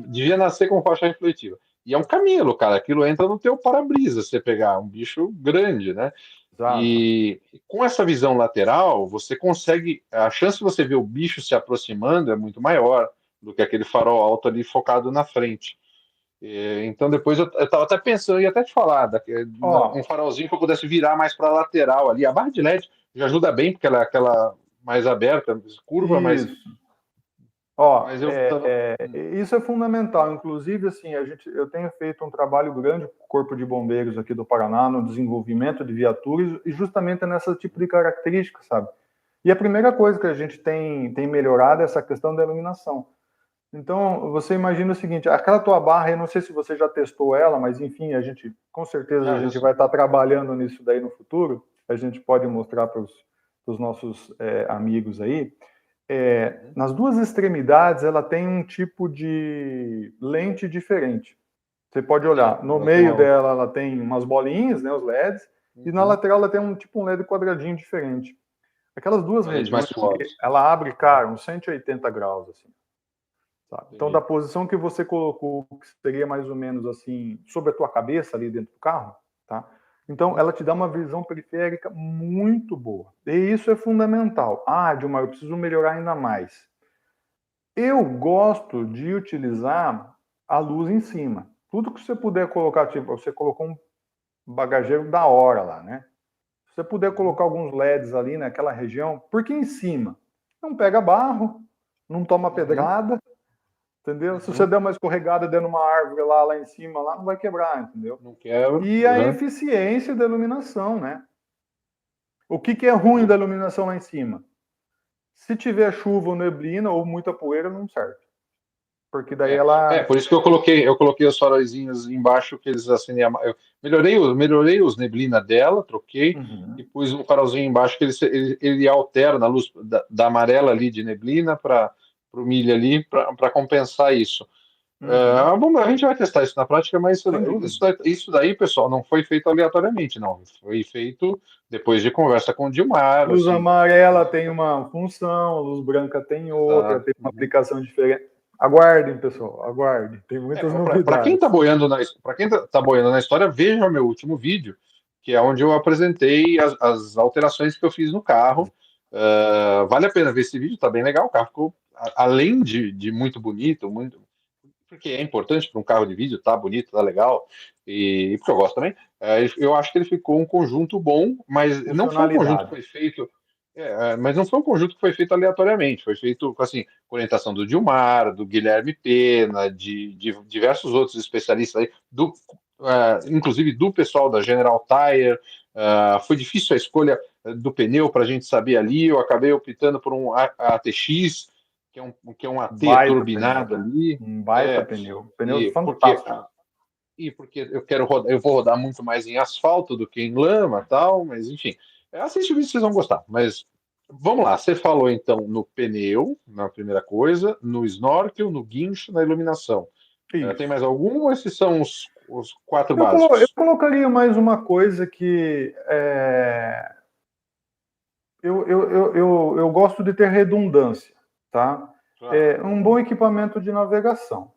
devia nascer com faixa refletiva. E é um camelo, cara. Aquilo entra no teu para-brisa, se você pegar um bicho grande, né? Exato. E com essa visão lateral, você consegue. A chance de você ver o bicho se aproximando é muito maior do que aquele farol alto ali focado na frente. Então depois eu estava até pensando, ia até te falar, um Ó, farolzinho que eu pudesse virar mais para a lateral ali. A barra de LED já ajuda bem, porque ela é aquela mais aberta, curva, isso. Ó, mas eu tava. isso é fundamental. Inclusive, assim, eu tenho feito um trabalho grande com o Corpo de Bombeiros aqui do Paraná no desenvolvimento de viaturas e justamente nesse tipo de característica, sabe? E a primeira coisa que a gente tem melhorado é essa questão da iluminação. Então, você imagina o seguinte, aquela tua barra, eu não sei se você já testou ela, mas enfim, com certeza a Já gente sei. vai estar trabalhando nisso daí no futuro, a gente pode mostrar para os nossos amigos aí. Nas duas extremidades, ela tem um tipo de lente diferente. Você pode olhar, no meio dela ela tem umas bolinhas, né, os LEDs, e na lateral ela tem um LED quadradinho diferente. Aquelas duas Uma lente regiões, mais suave. ela abre, cara, uns 180 graus, assim. Sabe? Então, da posição que você colocou, que seria mais ou menos assim, sobre a tua cabeça ali dentro do carro, tá? Então, ela te dá uma visão periférica muito boa. E isso é fundamental. Ah, Dilmar, eu preciso melhorar ainda mais. Eu gosto de utilizar a luz em cima. Tudo que você puder colocar, tipo, você colocou um bagageiro da hora lá, né? Se você puder colocar alguns LEDs ali naquela região, porque em cima não pega barro, não toma pedrada, entendeu? Se você der uma escorregada dentro de uma árvore lá em cima, lá não vai quebrar, entendeu? Não quebra. E a eficiência da iluminação, né? O que é ruim da iluminação lá em cima? Se tiver chuva ou neblina ou muita poeira, não serve. Porque daí ela. Por isso que eu coloquei os faróizinhos embaixo que eles acendem eu melhorei os neblina dela, troquei e pus um farolzinho embaixo que ele alterna a luz da amarela ali de neblina para o milho ali para compensar isso. Bom, a gente vai testar isso na prática, mas Sem dúvida. isso daí, pessoal, não foi feito aleatoriamente, não. Foi feito depois de conversa com o Dilmar, Luz assim. amarela tem uma função, luz branca tem outra, tem uma aplicação diferente. Aguardem, pessoal, aguardem. Tem muitas Para quem está novidades. boiando para quem tá boiando na história, veja meu último vídeo, que é onde eu apresentei as alterações que eu fiz no carro. Vale a pena ver esse vídeo, tá bem legal. O carro ficou, além de muito bonito, muito, porque é importante para um carro de vídeo, tá bonito, tá legal, e porque eu gosto também. Eu acho que ele ficou um conjunto bom, mas não foi um conjunto que Funcionalidade. foi feito. Mas não foi um conjunto que foi feito aleatoriamente, foi feito assim, com orientação do Dilmar, do Guilherme Pena, de diversos outros especialistas aí, inclusive do pessoal da General Tire. Foi difícil a escolha do pneu para a gente saber ali. Eu acabei optando por um ATX, que é um AT Baita pneu. turbinado ali. Um baita pneu. Pneu E porque, fantástico. e porque eu vou rodar muito mais em asfalto do que em lama, tal, mas enfim. Assiste o vídeo, vocês vão gostar. Mas vamos lá, você falou então no pneu, na primeira coisa, no snorkel, no guincho, na iluminação. Tem Isso. mais algum ou esses são os quatro Eu básicos? colocaria mais uma coisa que eu gosto de ter redundância, tá? Ah, Um bom equipamento de navegação.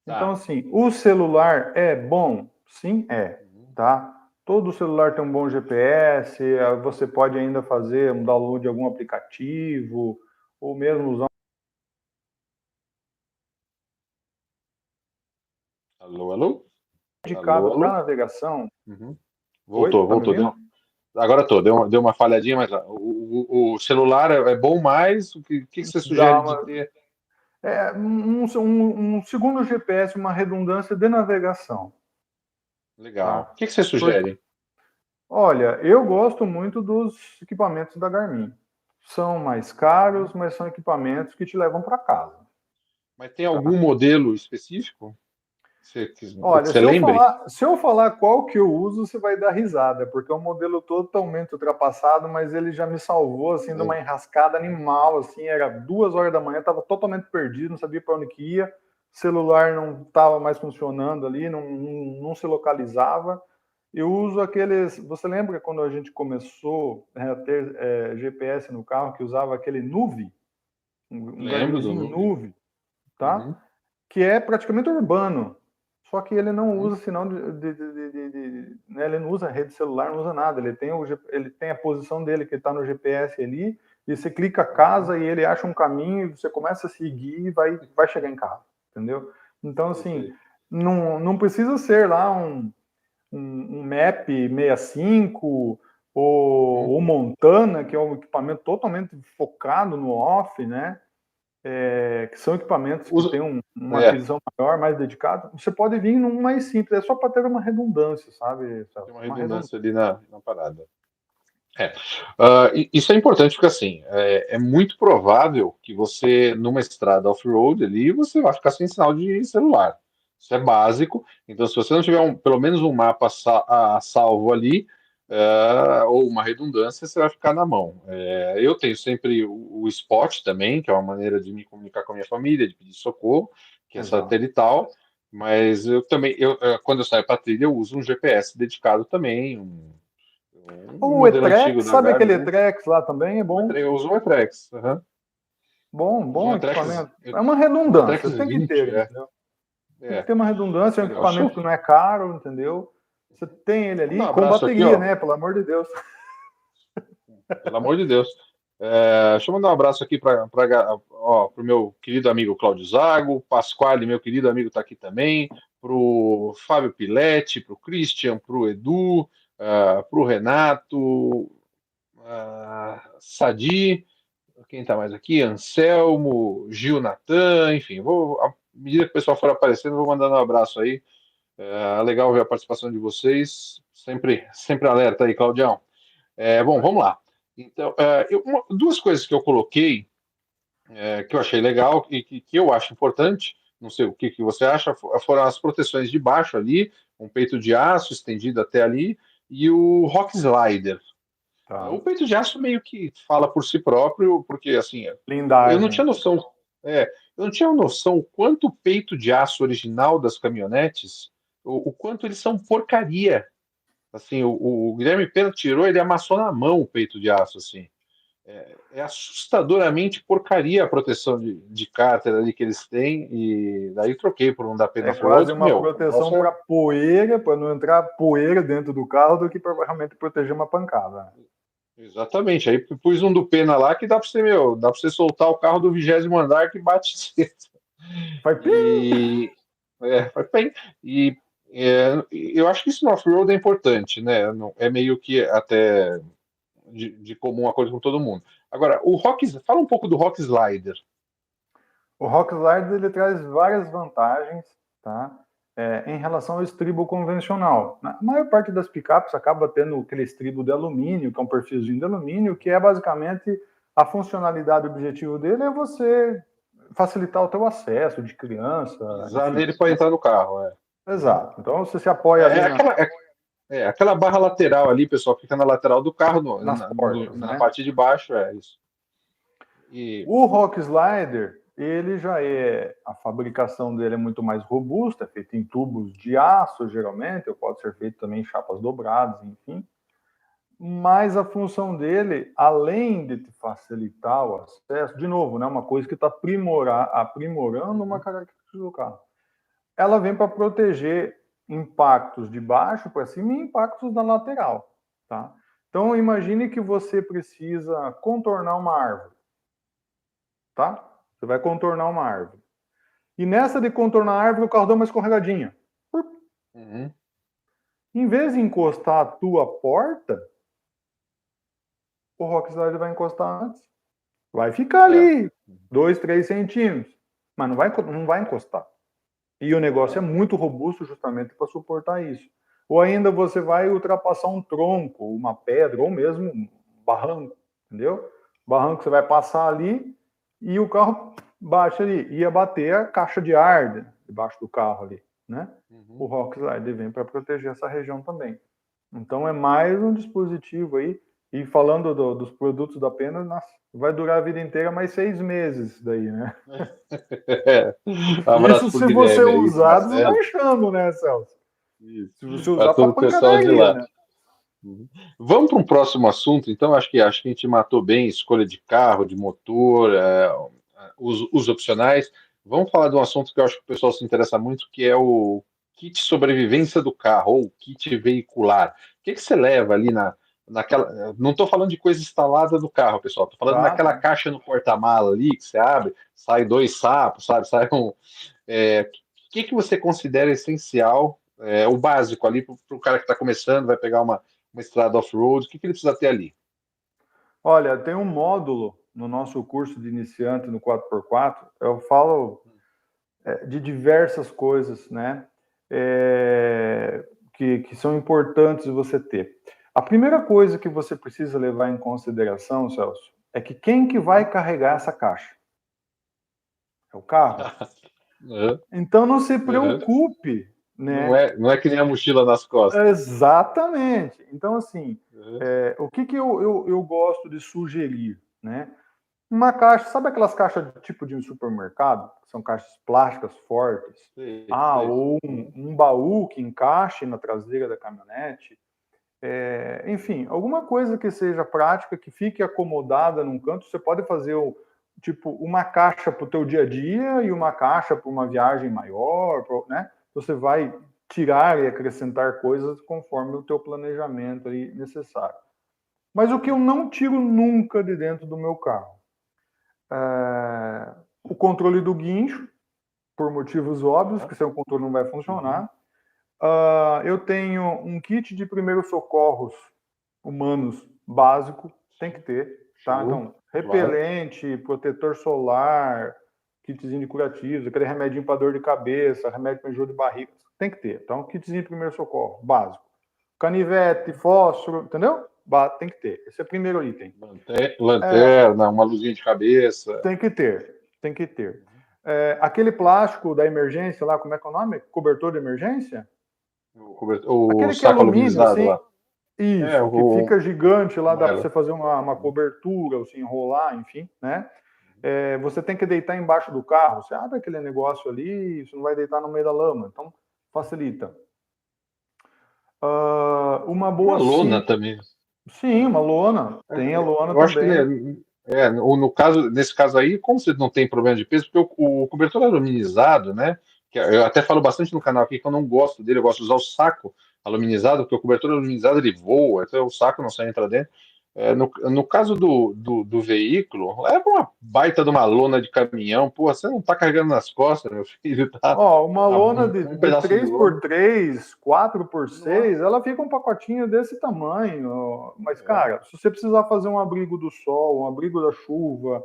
Então, tá. assim, o celular é bom? Sim, é, Uhum. tá? Todo celular tem um bom GPS, você pode ainda fazer um download de algum aplicativo, ou mesmo usar Alô, alô? um Alô, indicado para alô? navegação. Uhum. Oi, Voltou, tá me voltou. ouvindo? Agora tô, deu uma falhadinha, mas o celular é bom mais? O que você Dá sugere de uma, ter? um segundo GPS, uma redundância de navegação, Legal. tá? O que você sugere? Olha, eu gosto muito dos equipamentos da Garmin. São mais caros, Uhum. mas são equipamentos que te levam para casa. Mas tem algum modelo específico? Ou que Olha, você lembre? se eu falar qual que eu uso, você vai dar risada, porque é um modelo totalmente ultrapassado, mas ele já me salvou assim de uma enrascada animal, assim, era 2 horas da manhã, estava totalmente perdido, não sabia para onde que ia, celular não estava mais funcionando ali, não se localizava. Eu uso aqueles. Você lembra quando a gente começou a ter GPS no carro que usava aquele Nuve, um Lembro do Garminzinho nome. Nuve, tá? Uhum. Que é praticamente urbano. Só que ele não Uhum. usa sinal né? Ele não usa rede celular, não usa nada. Ele tem a posição dele que está no GPS ali, e você clica a Uhum. casa e ele acha um caminho, e você começa a seguir e vai chegar em casa, entendeu? Então, Eu assim, sei. não precisa ser lá um MAP 65 Uhum. ou Montana, que é um equipamento totalmente focado no off, né? Que são equipamentos que Usa, têm uma é, aquisição maior, mais dedicada. Você pode vir num mais simples, é só para ter uma redundância, sabe, tem Celso? uma Uma redundância. redundância ali na parada. É. Isso é importante porque assim é muito provável que você numa estrada off-road ali você vai ficar sem sinal de celular. Isso é básico. Então, se você não tiver pelo menos um mapa a salvo ali ou uma redundância, você vai ficar na mão. Eu tenho sempre o Spot também, que é uma maneira de me comunicar com a minha família, de pedir socorro, que é Exato. satelital. Mas eu também, quando eu saio para trilha, eu uso um GPS dedicado também, um Ou o modelo antigo Etrex, da sabe aquele Garmin. Etrex lá também? É bom. Eu uso um Etrex. Uhum. Uso um Bom Etrex, equipamento. É uma um Etrex redundância, tem que 20, ter, entendeu? Tem que é. ter uma redundância, é um Legal. equipamento que não é caro, entendeu? Você tem ele Mandar ali um com abraço aqui, bateria, ó. né? Pelo amor de Deus. Pelo amor de Deus. Deixa eu mandar um abraço aqui para o meu querido amigo Cláudio Zago, Pasquale, meu querido amigo, está aqui também, para o Fábio Piletti, para o Christian, para o Edu, para o Renato, Sadi, quem está mais aqui? Anselmo, Gil Natan, enfim, à medida que o pessoal for aparecendo, eu vou mandando um abraço aí. Legal ver a participação de vocês. Sempre alerta aí, Claudião. Bom, vamos lá. Então, duas coisas que eu coloquei, que eu achei legal e que eu acho importante, não sei o que você acha, foram as proteções de baixo ali, um peito de aço estendido até ali, e o Rock Slider. O Tá. peito de aço meio que fala por si próprio, porque assim, eu não tinha Blindagem. noção, eu não tinha noção o quanto o peito de aço original das caminhonetes, o quanto eles são porcaria. Assim, o Guilherme Pena tirou, ele amassou na mão o peito de aço, assim. é assustadoramente porcaria a proteção de cárter ali que eles têm, e daí troquei por um da Pena É quase Off-Road, que, uma meu, o proteção negócio para poeira, para não entrar poeira dentro do carro, do que para realmente proteger uma pancada. exatamente. Aí pus um do Pena lá que dá para você, meu, dá para você soltar o carro do 20º andar que bate cedo. Faz pim! E faz bem. E eu acho que isso no off-road é importante, né? É meio que até de comum acordo com todo mundo. Agora, fala um pouco do Rock Slider. O Rock Slide ele traz várias vantagens, tá? Em relação ao estribo convencional. A maior parte das picapes acaba tendo aquele estribo de alumínio, que é um perfilzinho de alumínio, que é basicamente a funcionalidade, o objetivo dele é você facilitar o teu acesso de criança, Pisar enfim. nele para entrar no carro. Uhum. Exato. Então você se apoia É, ali é aquela, é, aquela barra lateral ali, pessoal, fica na lateral do carro, nas portas, na né? parte de baixo, é isso. E, O Rock Slider, ele já a fabricação dele é muito mais robusta, é feito em tubos de aço, geralmente, ou pode ser feito também em chapas dobradas, enfim. Mas a função dele, além de te facilitar o acesso, de novo, né, uma coisa que está aprimorando uma característica do carro. Ela vem para proteger impactos de baixo para cima e impactos na lateral, tá? Então imagine que você precisa contornar uma árvore, tá? Você vai contornar uma árvore. E nessa de contornar a árvore, o carro dá uma escorregadinha. uhum, Em vez de encostar a tua porta, o Rockstar vai encostar antes. Vai ficar é, ali 2, 3 centímetros, mas não vai encostar. E o negócio é muito robusto justamente para suportar isso. Ou ainda você vai ultrapassar um tronco, uma pedra, ou mesmo um barranco, entendeu? Barranco você vai passar ali e o carro baixa ali. Ia bater a caixa de ar debaixo do carro ali, né? O uhum. Rockslide vem para proteger essa região também. Então é mais um dispositivo aí. E falando dos produtos da Pena, nossa, vai durar a vida inteira mais 6 meses isso daí, né? Um Isso abraço pro se você Guilherme aí, pro usar Marcelo. desmanchando, né, Celso? Isso. Se você Para usar para todo o pessoal de pancadaria, lá. né? Uhum. Vamos para um próximo assunto, então. Acho que a gente matou bem escolha de carro, de motor, os opcionais. Vamos falar de um assunto que eu acho que o pessoal se interessa muito, que é o kit sobrevivência do carro, ou kit veicular. O que que você leva ali naquela. Não estou falando de coisa instalada no carro, pessoal. Estou falando Tá, naquela tá. caixa no porta-mala ali, que você abre, sai dois sapos, sabe? Sai um. O que que você considera essencial, o básico ali para o cara que está começando, vai pegar uma estrada off-road, o que que ele precisa ter ali? Olha, tem um módulo no nosso curso de iniciante no 4x4, eu falo de diversas coisas, né? Que são importantes você ter. A primeira coisa que você precisa levar em consideração, Celso, é que quem que vai carregar essa caixa? É o carro. Uhum, Então não se uhum. preocupe, né? Não é que nem a mochila nas costas. Exatamente. Então, assim, Uhum, o que, que eu gosto de sugerir, né? Uma caixa, sabe aquelas caixas de tipo de um supermercado? São caixas plásticas fortes. sei, Ah, sei. ou Uhum, um baú que encaixe na traseira da caminhonete. Enfim, alguma coisa que seja prática, que fique acomodada num canto. Você pode fazer tipo uma caixa para o teu dia a dia e uma caixa para uma viagem maior, né? Você vai tirar e acrescentar coisas conforme o teu planejamento aí necessário. Mas o que eu não tiro nunca de dentro do meu carro? O controle do guincho, por motivos óbvios, tá, que sem o controle não vai uhum, funcionar. Eu tenho um kit de primeiros socorros humanos básico, tem que ter, tá? show, Então, claro. repelente, protetor solar, kitzinho de curativos, aquele remedinho para dor de cabeça, remédio para enjoo de barriga, tem que ter. Então, kitzinho de primeiro socorro, básico. Canivete, fósforo, entendeu? Tem que ter. Esse é o primeiro item. Lanterna, uma luzinha de cabeça. Tem que ter, tem que ter. Aquele plástico da emergência lá, como é que é o nome? Cobertor de emergência? O Aquele que é saco alumínio, aluminizado assim, lá. É, isso, que o fica gigante lá, dá para você amarelo. fazer uma cobertura, assim, enrolar, enfim, né? Você tem que deitar embaixo do carro, você abre aquele negócio ali, você não vai deitar no meio da lama, então facilita. Uma Uma boa lona cinta, também. Sim, uma lona. Tem a lona Eu acho que também. no caso, nesse caso aí, como você não tem problema de peso, porque o cobertor aluminizado, né? Que eu até falo bastante no canal aqui que eu não gosto dele, eu gosto de usar o saco aluminizado, porque o cobertor aluminizado ele voa, então o saco não sai entra dentro. No caso do veículo, leva uma baita de uma lona de caminhão, pô, você não tá carregando nas costas, meu filho, tá? Ó, uma lona Um de pedaço de três por lona. três, quatro por Nossa, seis, ela fica um pacotinho desse tamanho. Mas, é. cara, se você precisar fazer um abrigo do sol, um abrigo da chuva,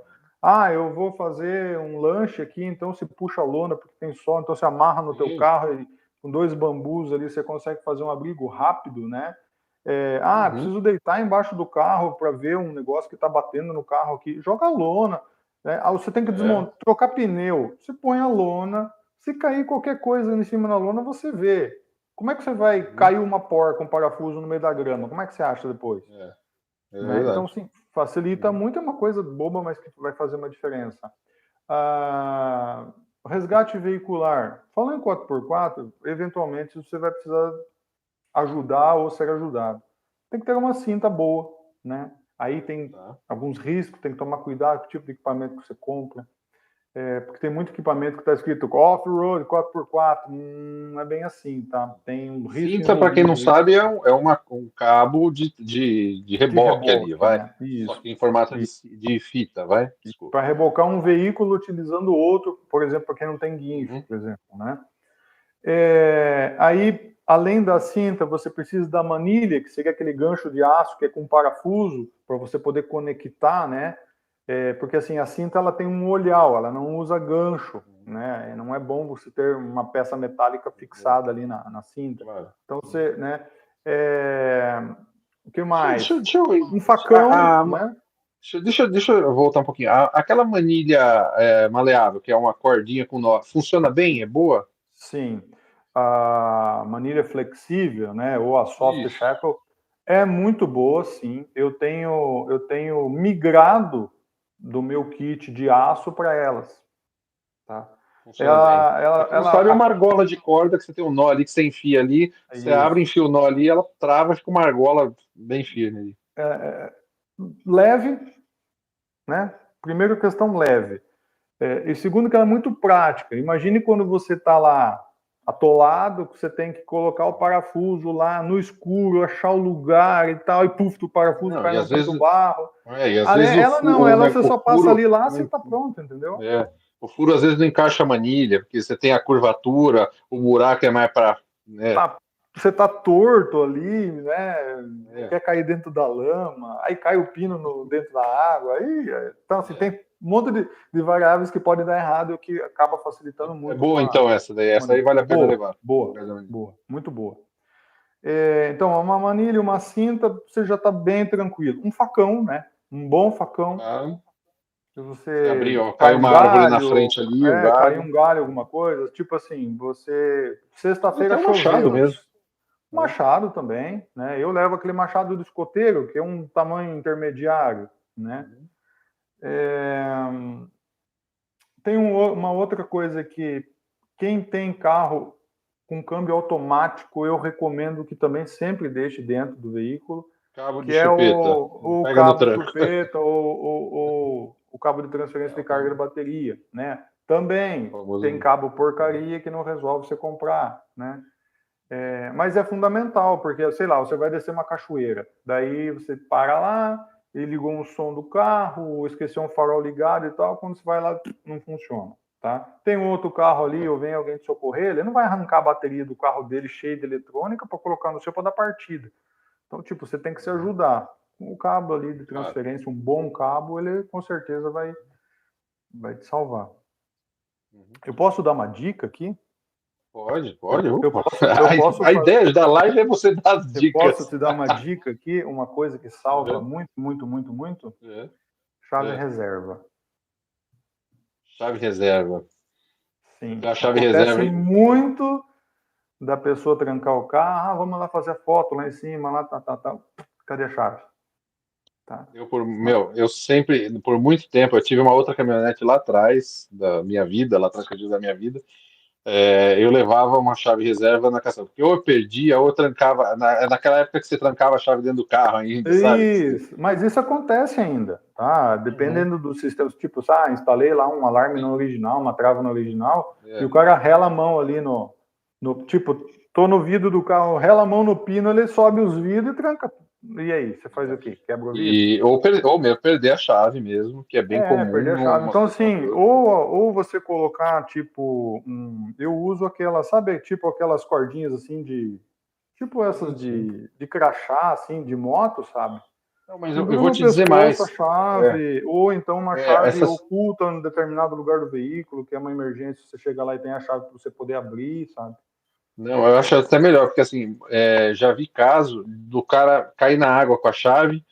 eu vou fazer um lanche aqui, então você puxa a lona porque tem sol, então você amarra no teu Sim. carro e com dois bambus ali você consegue fazer um abrigo rápido, né? Uhum. Preciso deitar embaixo do carro para ver um negócio que está batendo no carro aqui. Joga a lona, né? Você tem que É. desmontar, trocar pneu. Você põe a lona. Se cair qualquer coisa em cima da lona, você vê. Como é que você vai Uhum. cair uma porca, um parafuso no meio da grama? Como é que você acha depois? É Né? Então, verdade. sim, facilita Uhum. muito, é uma coisa boba, mas que vai fazer uma diferença. Ah, resgate veicular. Falando em 4x4, eventualmente você vai precisar ajudar ou ser ajudado. Tem que ter uma cinta boa, né? Aí tem Tá. alguns riscos, tem que tomar cuidado com o tipo de equipamento que você compra, porque tem muito equipamento que está escrito off-road, 4x4, não é bem assim, tá? Tem um risco Cinta, para quem não envolvido aí sabe, um cabo de de reboque ali, reboque, vai. né? Só Isso. que em formato E de fita, vai. Desculpa. para rebocar um veículo utilizando outro, por exemplo, para quem não tem guincho, Uhum. por exemplo, né? Aí, além da cinta, você precisa da manilha, que seria aquele gancho de aço que é com parafuso, para você poder conectar, né? Porque assim, a cinta ela tem um olhar, ela não usa gancho, né? Não é bom você ter uma peça metálica Uhum. fixada ali na cinta. Claro. Então você, né? É... O que Deixa, mais? deixa eu, Um facão, né? deixa eu voltar um pouquinho. Aquela manilha maleável, que é uma cordinha com nó, funciona bem? É boa? Sim. A manilha flexível, né? Ou a soft Isso. shackle é muito boa, sim. Eu tenho migrado do meu kit de aço para elas, tá? Funciona bem. Ela, Para ela, quem não sabe, é uma ela, argola de corda que você tem um nó ali que você enfia ali, você abre, isso. enfia o nó ali, ela trava, fica uma argola bem firme ali. Leve, né? Primeiro, questão leve. E segundo, que ela é muito prática. Imagine quando você está lá atolado, que você tem que colocar o parafuso lá no escuro, achar o lugar e tal, e puf, o parafuso Não, cai no tanto barro. e às vezes Ela não, ela você o só passa furo, ali lá, você está pronto, entendeu? o furo às vezes não encaixa a manilha, porque você tem a curvatura, o buraco é mais para, né? Tá, você está torto ali, né? É, Quer cair dentro da lama, aí cai o pino dentro da água, então assim, tem um monte de variáveis que podem dar errado e o que acaba facilitando é muito com boa a então essa daí, essa aí maneira. vale a pena Boa, levar. boa, boa, muito boa. Então, uma manilha, uma cinta, você já está bem tranquilo. Um facão, né? Um bom facão. Ah, Se você abrir, você ó, cai cai um uma árvore na galho, frente ali, um cair galho, um galho, alguma coisa, tipo assim, você. mas até Sexta-feira um machado choveu. mesmo, né? Machado também, né? Eu levo aquele machado do escoteiro, que é um tamanho intermediário, né? Uhum. Tem uma outra coisa que quem tem carro com câmbio automático, eu recomendo que também sempre deixe dentro do veículo, Cabo de que é chupeta, não o pega no cabo tranco. chupeta ou o cabo de É, transferência de o carga de famoso, bateria, né? Também tem famoso. cabo porcaria que não resolve você comprar, né? Mas é fundamental, porque, sei lá, você vai descer uma cachoeira, daí você para lá, e ligou um som do carro, esqueceu um farol ligado e tal, quando você vai lá, não funciona, tá? Tem um outro carro ali, ou vem alguém te socorrer, ele não vai arrancar a bateria do carro dele cheio de eletrônica para colocar no seu para dar partida. Então, tipo, você tem que se Uhum. ajudar. Com o cabo ali de Claro. transferência, um bom cabo, ele com certeza vai te salvar. Uhum. Eu posso dar uma dica aqui? Pode, Eu, pode. eu Opa. posso, eu posso A ideia da live é você dar as Eu posso dicas. te dar uma dica aqui, uma coisa que salva Uhum. muito, muito, muito, muito? É, Chave é. reserva. Chave reserva. Sim. A chave Acontece reserva. muito da pessoa trancar o carro, vamos lá fazer a foto lá em cima, lá, tá, tá, tá. Cadê a chave? Tá. Eu sempre, por muito tempo, eu tive uma outra caminhonete lá atrás da minha vida, lá atrás que eu digo da minha vida. eu levava uma chave reserva na caçamba, porque ou eu perdia, ou eu trancava, naquela época que você trancava a chave dentro do carro ainda, sabe? Isso, mas isso acontece ainda, tá? Uhum. Dependendo dos sistemas, tipo, instalei lá um alarme no original, uma trava no original, e o É. cara rela a mão ali tipo, tô no vidro do carro, rela a mão no pino, ele sobe os vidros e tranca. E aí, você faz o quê? Quebra o vidro? Ou mesmo perder a chave mesmo, que é bem Perder comum a chave. numa Então, assim, situação. ou você colocar, tipo, eu uso aquelas, sabe, tipo aquelas cordinhas assim tipo essas Sim, sim. de crachá, assim, de moto, sabe? Não, mas eu Pendura vou no te dizer pescoço a mais. É, chave, ou então uma chave essas. oculta em determinado lugar do veículo, que é uma emergência, você chega lá e tem a chave para você poder abrir, sabe? Não, eu acho até melhor, porque assim, já vi caso do cara cair na água com a chave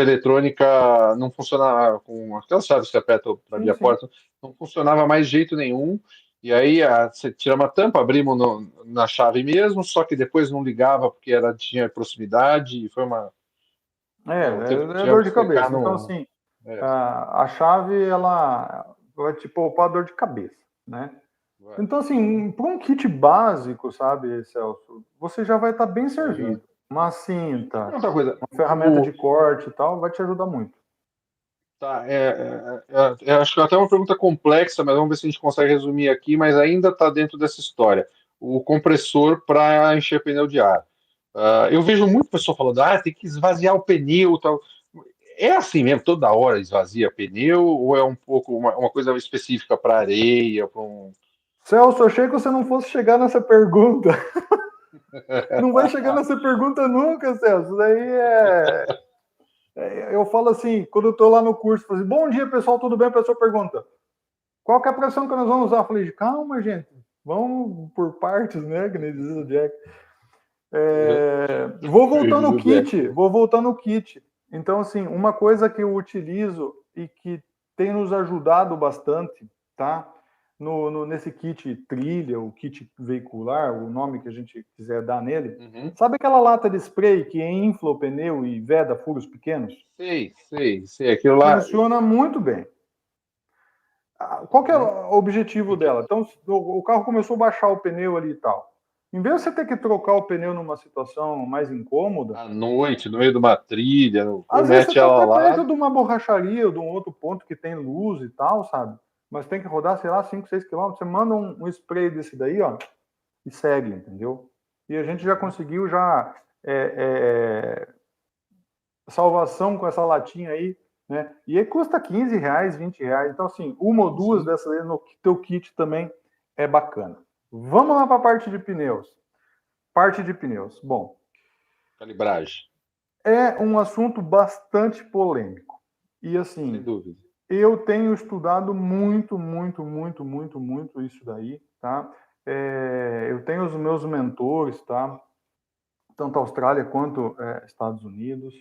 eletrônica não funcionava, com aquelas chaves que apertam para abrir Sim, a sim. porta, não funcionava mais de jeito nenhum. E aí você tira uma tampa, abrimos na chave mesmo, só que depois não ligava porque tinha proximidade, e foi uma. Não, É tivemos dor que de secar cabeça. Então, no. assim, É, a chave, ela vai te poupar dor de cabeça, né? vai. Então, Uhum. assim, para um kit básico, sabe, Celso, você já vai estar bem Uhum. servido. Uma Deixa eu cinta, perguntar uma coisa. uma ferramenta de corte e tal, vai te ajudar muito. Tá, acho que é até uma pergunta complexa, mas vamos ver se a gente consegue resumir aqui, mas ainda está dentro dessa história. O compressor para encher pneu de ar. Eu vejo muito pessoal falando, tem que esvaziar o pneu, tal. É assim mesmo, toda hora esvazia pneu, ou é um pouco uma coisa específica para areia, para um. Celso, eu achei que você não fosse chegar nessa pergunta. Não vai chegar nessa pergunta nunca, Celso. Daí eu falo assim, quando eu estou lá no curso, eu falo assim, bom dia, pessoal, tudo bem? A pessoa pergunta, qual que é a pressão que nós vamos usar? Eu falei, calma, gente, vamos por partes, né? Que nem diz o Jack. Diz o Jack. Vou voltar no kit. Então, assim, uma coisa que eu utilizo e que tem nos ajudado bastante, tá? Nesse kit trilha, o kit veicular, o nome que a gente quiser dar nele. Uhum. Sabe aquela lata de spray que infla o pneu e veda furos pequenos? Sei, sei, sei. Aquilo lá. Funciona muito bem. Qual que é Uhum. o objetivo dela? Então, o carro começou a baixar o pneu ali e tal. Em vez de você ter que trocar o pneu numa situação mais incômoda, À noite, no meio de uma trilha, às vezes você mete está ela até lá. perto de uma borracharia ou de um outro ponto que tem luz e tal, sabe? Mas tem que rodar, sei lá, 5, 6 quilômetros. Você manda um spray desse daí, ó, e segue, entendeu? E a gente já Uhum. conseguiu salvação com essa latinha aí, né? E aí custa R$ 15, R$ 20. Então, assim, uma ou Sim, duas sim. dessas aí no teu kit também é bacana. Vamos lá para a parte de pneus. Parte de pneus. Bom, Calibragem, é um assunto bastante polêmico. E sem assim, dúvida. eu tenho estudado muito, muito, muito, muito, muito isso daí, tá? Eu tenho os meus mentores, tá? Tanto Austrália quanto Estados Unidos,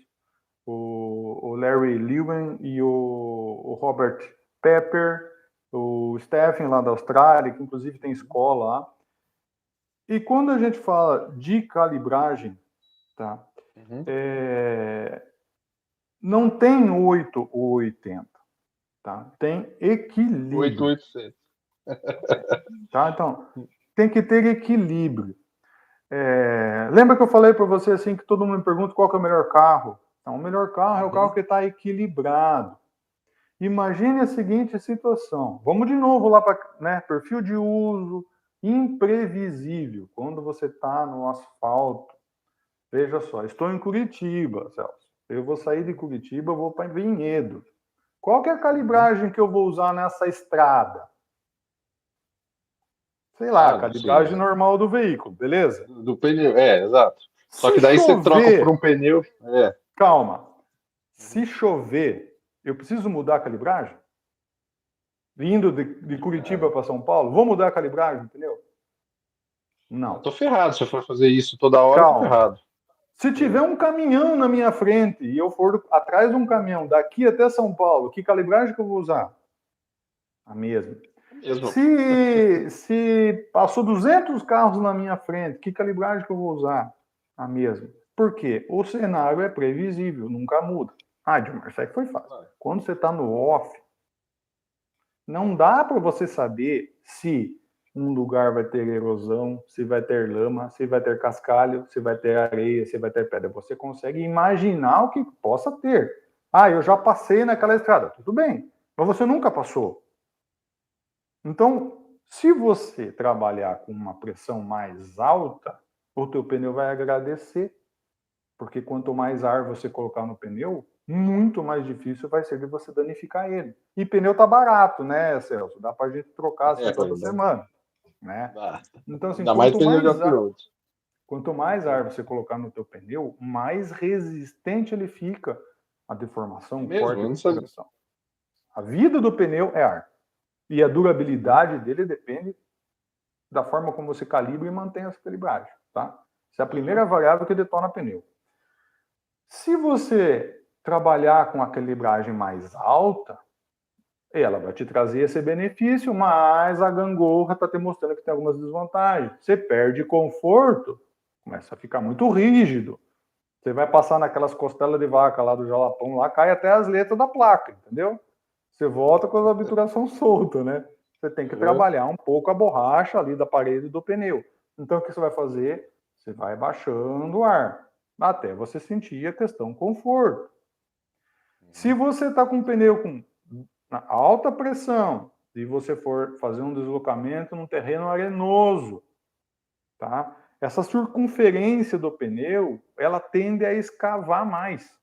o Larry Lewin e o Robert Pepper, o Stephen lá da Austrália, que inclusive tem escola lá. E quando a gente fala de calibragem, tá? Uhum. Não tem 8 ou 80, tá? Tem equilíbrio, 8.800. tá? Então, tem que ter equilíbrio. Lembra que eu falei para você assim que todo mundo me pergunta qual que é o melhor carro? Então, o melhor carro é o carro Uhum. que está equilibrado. Imagine a seguinte situação. Vamos de novo lá para, né, perfil de uso imprevisível. Quando você está no asfalto, veja só, estou em Curitiba, Celso. Eu vou sair de Curitiba, vou para Vinhedo. Qual que é a Uhum. calibragem que eu vou usar nessa estrada? Sei lá, a Ah, sim, calibragem normal do veículo, beleza? do pneu, exato. Só Se que daí você troca por um chover, pneu. calma. Se Uhum. chover, eu preciso mudar a calibragem? Vindo de Curitiba Ah, para São Paulo, vou mudar a calibragem, entendeu? eu Não. tô ferrado. Se eu for fazer isso toda hora, eu tô Calma. ferrado. Se tiver um caminhão na minha frente e eu for atrás de um caminhão daqui até São Paulo, que calibragem que eu vou usar? A mesma. É mesmo. Se passou 200 carros na minha frente, que calibragem que eu vou usar? A mesma. Por quê? O cenário é previsível, nunca muda. Dilmar, isso aí foi fácil. Quando você está no off, não dá para você saber se um lugar vai ter erosão, se vai ter lama, se vai ter cascalho, se vai ter areia, se vai ter pedra. Você consegue imaginar o que possa ter. Ah, eu já passei naquela estrada. Tudo bem, mas você nunca passou. Então, se você trabalhar com uma pressão mais alta, o teu pneu vai agradecer, porque quanto mais ar você colocar no pneu, muito mais difícil vai ser de você danificar ele. E pneu tá barato, né, Celso? Dá pra gente trocar assim toda semana, né? Então, assim, quanto mais ar você colocar no teu pneu, mais resistente ele fica à deformação, corte e configuração. A vida do pneu é ar. E a durabilidade dele depende da forma como você calibra e mantém essa calibragem, tá? Essa é a primeira variável que detona pneu. Se você trabalhar com a calibragem mais alta, ela vai te trazer esse benefício, mas a gangorra está te mostrando que tem algumas desvantagens. Você perde conforto, começa a ficar muito rígido. Você vai passar naquelas costelas de vaca lá do jalapão, lá cai até as letras da placa, entendeu? Você volta com a obturação solta, né? Você tem que trabalhar um pouco a borracha ali da parede do pneu. Então, o que você vai fazer? Você vai baixando o ar, até você sentir a questão conforto. Se você está com um pneu com alta pressão e você for fazer um deslocamento num terreno arenoso, tá? Essa circunferência do pneu, ela tende a escavar mais.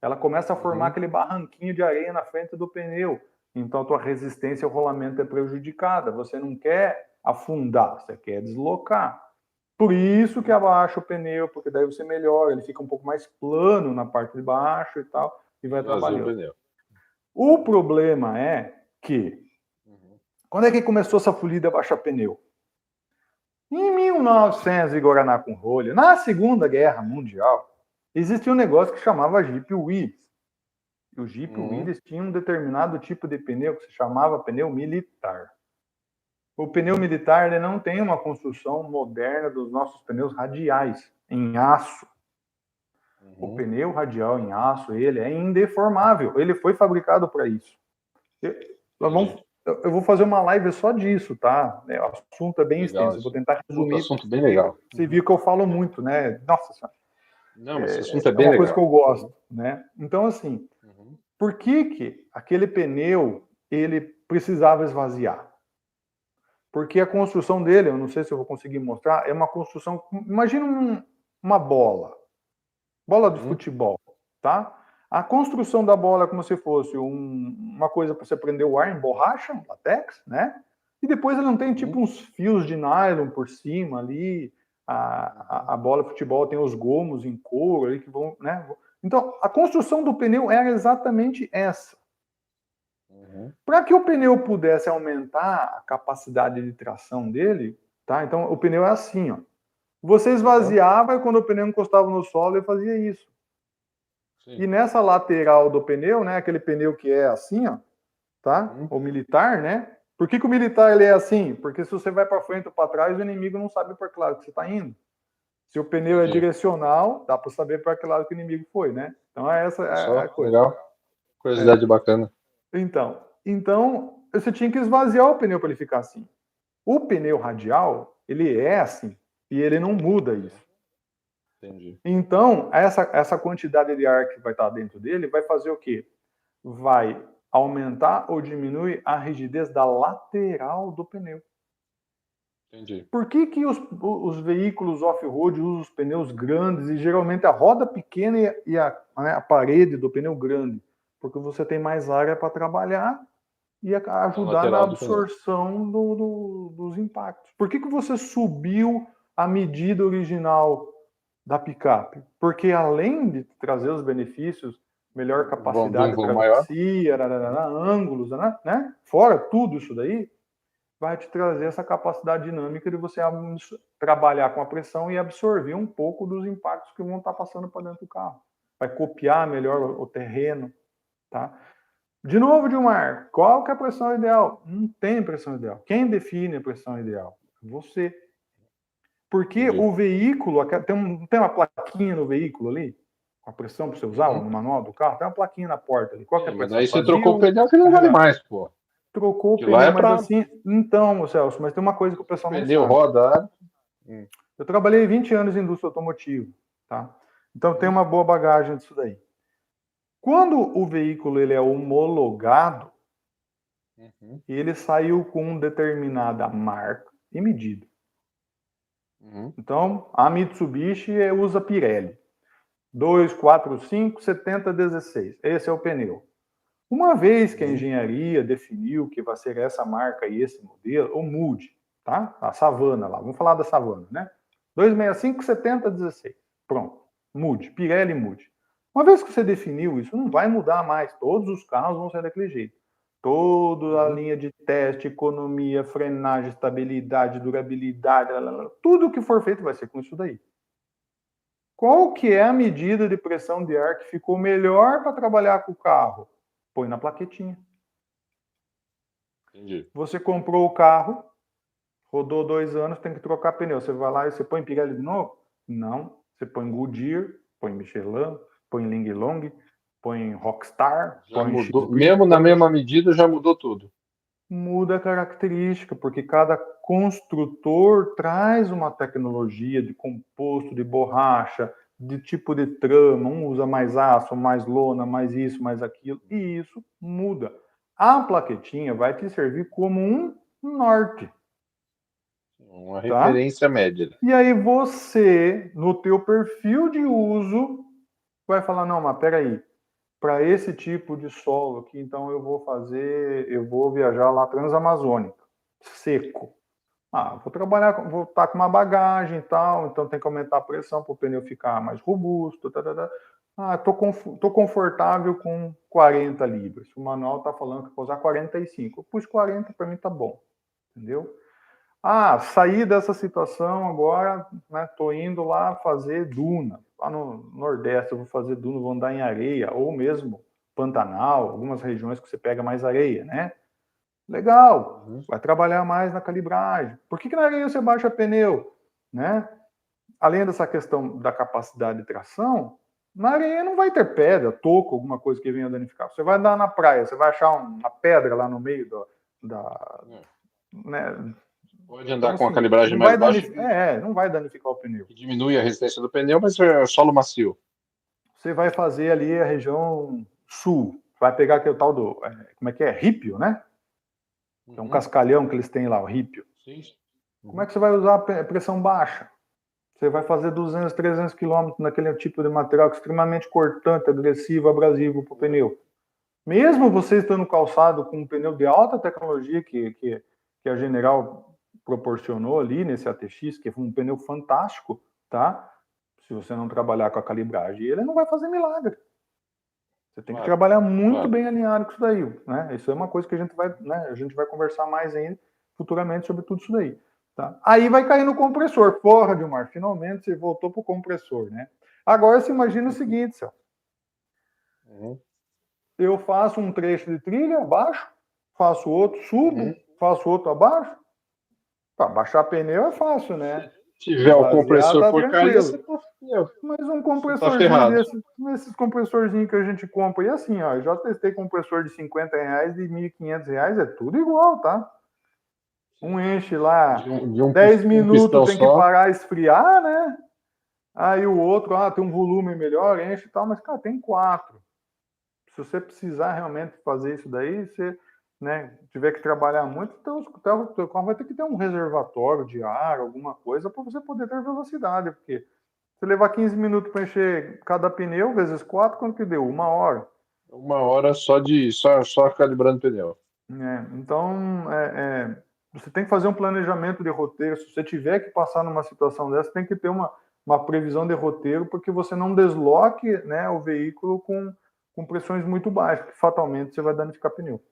Ela começa a formar aquele barranquinho de areia na frente do pneu. Então, a tua resistência ao rolamento é prejudicada. Você não quer afundar, você quer deslocar. Por isso que abaixa o pneu, porque daí você melhora, ele fica um pouco mais plano na parte de baixo e tal, e vai trabalhando. O problema é que, quando é que começou essa folia de abaixar pneu? Em 1900, em Guaraná com rolha, na Segunda Guerra Mundial, existia um negócio que chamava Jeep Willys. E o Jeep Willys tinha um determinado tipo de pneu que se chamava pneu militar. O pneu militar ele não tem uma construção moderna dos nossos pneus radiais, em aço. O pneu radial em aço, ele é indeformável. Ele foi fabricado para isso. Eu vou fazer uma live só disso, tá? O assunto é bem extenso. Eu vou tentar resumir. Assunto bem legal. Você viu que eu falo muito, né? Nossa Senhora. Não, esse assunto é bem uma legal. coisa que eu gosto, né? Então, assim, por que aquele pneu ele precisava esvaziar? Porque a construção dele, eu não sei se eu vou conseguir mostrar, é uma construção. Imagina uma bola de futebol, tá? A construção da bola é como se fosse uma coisa para você prender o ar em borracha, um latex, né? E depois ele não tem tipo uns fios de nylon por cima ali. A bola de futebol tem os gomos em couro ali que vão, né? Então, a construção do pneu era exatamente essa. Para que o pneu pudesse aumentar a capacidade de tração dele, tá? Então, o pneu é assim, ó. Você esvaziava e quando o pneu encostava no solo, ele fazia isso. Sim. E nessa lateral do pneu, né? Aquele pneu que é assim, ó, tá? O militar, né? Por que o militar ele é assim? Porque se você vai para frente ou para trás, o inimigo não sabe para que lado que você está indo. Se o pneu é direcional, dá para saber para que lado que o inimigo foi, né? Então essa é a coisa. Legal. Curiosidade bacana. Então, você tinha que esvaziar o pneu para ele ficar assim. O pneu radial, ele é assim. E ele não muda isso. Entendi. Então, essa quantidade de ar que vai estar dentro dele vai fazer o quê? Vai aumentar ou diminuir a rigidez da lateral do pneu. Entendi. Por que os veículos off-road usam os pneus grandes e geralmente a roda pequena e a parede do pneu grande? Porque você tem mais área para trabalhar e ajudar na absorção dos impactos. Por que você subiu a medida original da picape? Porque além de trazer os benefícios, melhor capacidade de travessia, ângulos, né? Fora tudo isso daí, vai te trazer essa capacidade dinâmica de você trabalhar com a pressão e absorver um pouco dos impactos que vão estar passando para dentro do carro. Vai copiar melhor o terreno, tá? De novo, Dilmar, qual que é a pressão ideal? Não tem pressão ideal. Quem define a pressão ideal? Você. Porque o veículo, tem uma plaquinha no veículo ali, com a pressão para você usar no manual do carro, tem uma plaquinha na porta ali. Qual que é a pressão? Mas aí você trocou o pneu que não vale mais, pô. Trocou o Que lá pneu, é mas para assim... Então, Celso, mas tem uma coisa que o pessoal não pneu, sabe. roda. Eu trabalhei 20 anos em indústria automotiva, tá? Então tem uma boa bagagem disso daí. Quando o veículo ele é homologado, Uhum. ele saiu com determinada marca e medida. Uhum. Então, a Mitsubishi usa Pirelli. 245 70 16. Esse é o pneu. Uma vez que a engenharia definiu que vai ser essa marca e esse modelo, ou mude, tá? A Savana lá, vamos falar da Savana, né? 265 70 16. Pronto. Mude. Pirelli mude. Uma vez que você definiu isso, não vai mudar mais. Todos os carros vão ser daquele jeito. Toda a linha de teste, economia, frenagem, estabilidade, durabilidade, tudo que for feito vai ser com isso daí. Qual que é a medida de pressão de ar que ficou melhor para trabalhar com o carro? Põe na plaquetinha. Entendi. Você comprou o carro, rodou 2 anos, tem que trocar pneu. Você vai lá e você põe Pirelli de novo? Não. Você põe Goodyear, põe Michelin, põe Ling Long, põe Rockstar, Já põe mudou, X-Grip, mesmo na mesma medida, já mudou tudo. muda a característica, porque cada construtor traz uma tecnologia de composto, de borracha, de tipo de trama, um usa mais aço, mais lona, mais isso, mais aquilo, e isso muda. A plaquetinha vai te servir como um norte, Uma tá? referência média. E aí você, no teu perfil de uso, vai falar, não, mas peraí, para esse tipo de solo aqui, então eu vou viajar lá Transamazônica, seco. Vou trabalhar, vou estar com uma bagagem e tal, então tem que aumentar a pressão para o pneu ficar mais robusto. Tô confortável com 40 libras. O manual está falando que vou usar 45. Eu pus 40, para mim tá bom, entendeu? Saí dessa situação agora, né? Tô indo lá fazer duna. Lá no Nordeste eu vou fazer duna, vou andar em areia, ou mesmo Pantanal, algumas regiões que você pega mais areia, né? Legal, vai trabalhar mais na calibragem. Por que na areia você baixa pneu? Né? Além dessa questão da capacidade de tração, na areia não vai ter pedra, toco, alguma coisa que venha danificar. Você vai andar na praia, você vai achar uma pedra lá no meio da né? Pode andar Então, com a assim, calibragem mais baixa não vai danificar o pneu. que diminui a resistência do pneu, mas é solo macio. Você vai fazer ali a região sul, vai pegar aquele tal do, como é que é? Rípio, né? Que é um cascalhão que eles têm lá, o rípio. Sim. Como é que você vai usar a pressão baixa? Você vai fazer 200, 300 quilômetros naquele tipo de material que é extremamente cortante, agressivo, abrasivo para o pneu. Mesmo você estando calçado com um pneu de alta tecnologia que a General proporcionou ali nesse ATX, que é um pneu fantástico, tá? Se você não trabalhar com a calibragem, ele não vai fazer milagre. Você tem que trabalhar muito bem alinhado com isso daí, né? Isso é uma coisa que a gente vai conversar mais ainda futuramente sobre tudo isso daí. Tá? Aí vai cair no compressor. Porra, Dilmar, finalmente você voltou pro compressor, né? Agora você imagina o seguinte, Celso. Eu faço um trecho de trilha abaixo, faço outro, subo, faço outro abaixo. Para baixar pneu é fácil, né? Se tiver o Esvaziar compressor tá porcaria, tranquilo. Mas um você tá compressorzinho ferrado. desse, esses compressorzinhos que a gente compra, e assim, ó, eu já testei compressor de R$ 50, de R$ 1.500, é tudo igual, tá? Um enche lá, De um 10 pistão minutos tem que só. parar e esfriar, né? Aí o outro, tem um volume melhor, enche e tal, mas, cara, tem 4. Se você precisar realmente fazer isso daí, você, né, tiver que trabalhar muito, então o teu carro vai ter que ter um reservatório de ar, alguma coisa, para você poder ter velocidade, porque se levar 15 minutos para encher cada pneu, vezes 4, quanto que deu? 1 hora. 1 hora só calibrando pneu. Então, você tem que fazer um planejamento de roteiro. Se você tiver que passar numa situação dessa, tem que ter uma previsão de roteiro, porque você não desloque, né, o veículo com pressões muito baixas, que fatalmente você vai danificar pneu.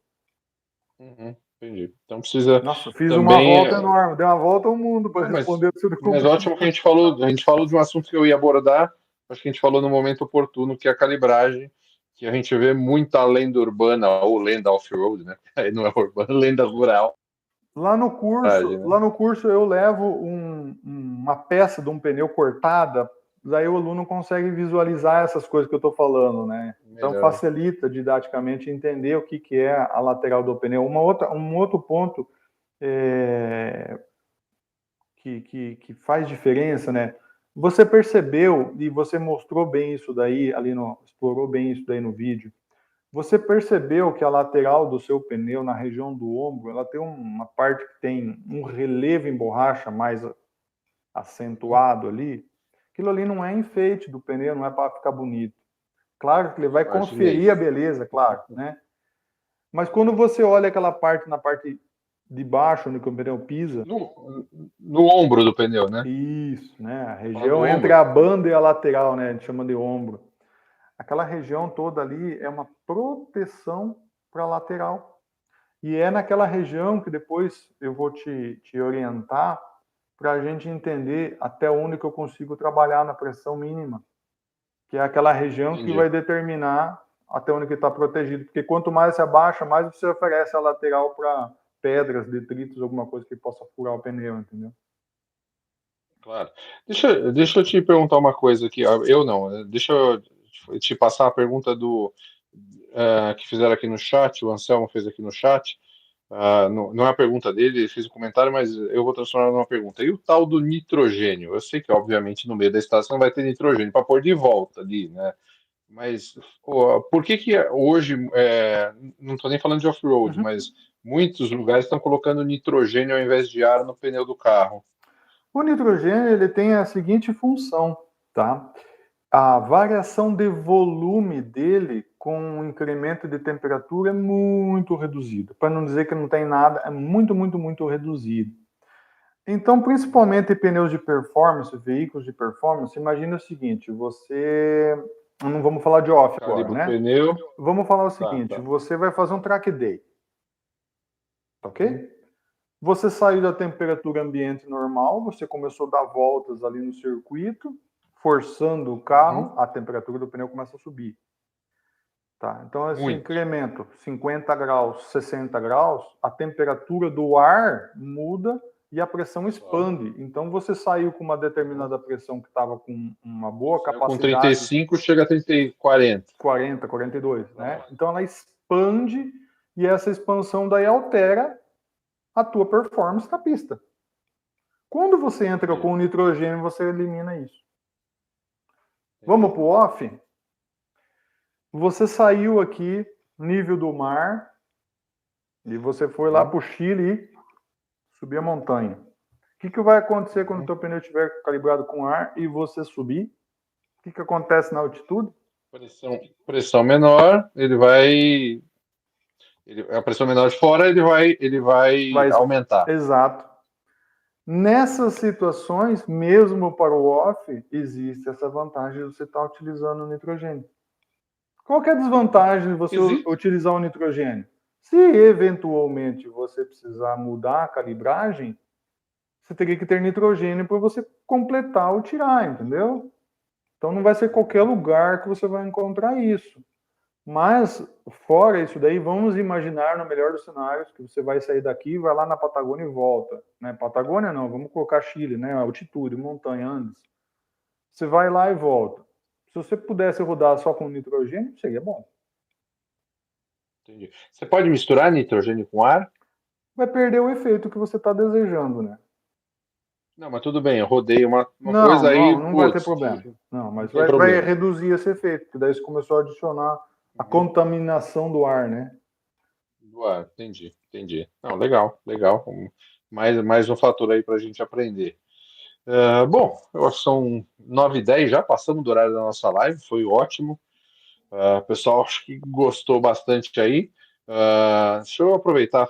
Entendi. Então precisa. Nossa, fiz uma Também. volta enorme, dei uma volta ao mundo para responder o seu Mas ótimo que a gente falou de um assunto que eu ia abordar, acho que a gente falou no momento oportuno, que é a calibragem, que a gente vê muita lenda urbana, ou lenda off-road, né? Aí não é urbana, lenda rural. Lá no Né? curso eu levo uma peça de um pneu cortada daí o aluno consegue visualizar essas coisas que eu estou falando, né? Então Melhor. facilita didaticamente entender o que é a lateral do pneu. Um outro ponto que faz diferença, né? Você percebeu, e você mostrou bem isso daí, explorou bem isso daí no vídeo, você percebeu que a lateral do seu pneu, na região do ombro, ela tem uma parte que tem um relevo em borracha mais acentuado ali? Aquilo ali não é enfeite do pneu, não é para ficar bonito. Claro que ele vai Imaginei. conferir a beleza, claro, né? Mas quando você olha aquela parte, na parte de baixo, onde o pneu pisa, No ombro do pneu, né? isso, né? A Fala do região entre ombro. a banda e a lateral, né? A gente chama de ombro. Aquela região toda ali é uma proteção para a lateral. E é naquela região que depois eu vou te orientar para a gente entender até onde que eu consigo trabalhar na pressão mínima, que é aquela região que Entendi. vai determinar até onde que está protegido. Porque quanto mais se abaixa, mais você oferece a lateral para pedras, detritos, alguma coisa que possa furar o pneu, entendeu? Claro. Deixa eu te perguntar uma coisa aqui. Eu não, né? Deixa eu te passar a pergunta que fizeram aqui no chat, o Anselmo fez aqui no chat. Não é a pergunta dele, ele fez um comentário, mas eu vou transformar numa pergunta. E o tal do nitrogênio? Eu sei que, obviamente, no meio da estação vai ter nitrogênio para pôr de volta ali, né? Mas pô, por que que hoje, não estou nem falando de off-road, Uhum. mas muitos lugares estão colocando nitrogênio ao invés de ar no pneu do carro? O nitrogênio ele tem a seguinte função, tá? A variação de volume dele com o incremento de temperatura é muito reduzida. Para não dizer que não tem nada, é muito, muito, muito reduzido. Então, principalmente pneus de performance, veículos de performance, imagina o seguinte, não vamos falar de off agora, Calibra o né? pneu. Vamos falar o Tá, seguinte, tá. você vai fazer um track day, Uhum, ok? Você saiu da temperatura ambiente normal, você começou a dar voltas ali no circuito, forçando o uhum. carro, a temperatura do pneu começa a subir. Tá? Então, esse Muito. incremento, 50 graus, 60 graus, a temperatura do ar muda e a pressão Claro. expande. Então, você saiu com uma Uhum. determinada pressão que estava com uma boa Saiu com capacidade, 35, chega a 30, 40. 40, 42, né? Tá. Então, ela expande e essa expansão daí altera a tua performance na pista. Quando você entra Entendi, com o nitrogênio, você elimina isso. Vamos entendi. para o off? Você saiu aqui, nível do mar, e você foi lá Uhum, para o Chile e subir a montanha. O que vai acontecer quando o uhum. teu pneu estiver calibrado com ar e você subir? O que acontece na altitude? Pressão menor, a pressão menor de fora, ele vai Vai. aumentar. Exato. Nessas situações, mesmo para o off, existe essa vantagem de você estar utilizando o nitrogênio. Qual que é a Uhum. desvantagem de você Existe. utilizar o nitrogênio? Se eventualmente você precisar mudar a calibragem, você teria que ter nitrogênio para você completar ou tirar, entendeu? Então não vai ser qualquer Uhum. lugar que você vai encontrar isso. Mas, fora isso daí, vamos imaginar no melhor dos cenários que você vai sair daqui, vai lá na Patagônia e volta. Né? Patagônia não, vamos colocar Chile, né? Altitude, montanha, Andes. Você vai lá e volta. Se você pudesse rodar só com nitrogênio, seria bom. Entendi. Você pode misturar nitrogênio com ar? Vai perder o efeito que você está desejando, né? Não, mas tudo bem, eu rodei uma Não, coisa aí, não, não vai ter putz, problema. Não, não mas tem vai problema. reduzir esse efeito, porque daí você começou a adicionar a Uhum. contaminação do ar, né? Do ar, entendi, entendi. Não, legal, legal. Mais um fator aí para a gente aprender. Bom, eu acho que são 9h10 já, passamos do horário da nossa live, foi ótimo. O pessoal acho que gostou bastante aí. Deixa eu aproveitar,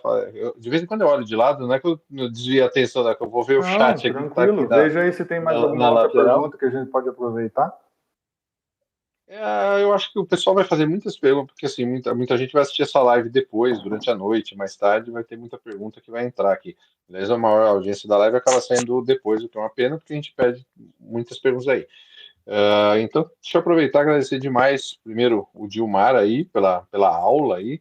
de vez em quando eu olho de lado, não é que eu desvio a atenção, que eu vou ver o Não, chat aqui que está aqui tranquilo. Veja aí se tem mais na alguma outra lateral. pergunta que a gente pode aproveitar. Eu acho que o pessoal vai fazer muitas perguntas, porque assim, muita gente vai assistir essa live depois, durante a noite, mais tarde, vai ter muita pergunta que vai entrar aqui. Aliás, a maior audiência da live acaba saindo depois, o que é uma pena, porque a gente pede muitas perguntas aí. Então, deixa eu aproveitar e agradecer demais, primeiro, o Dilmar aí, pela aula aí.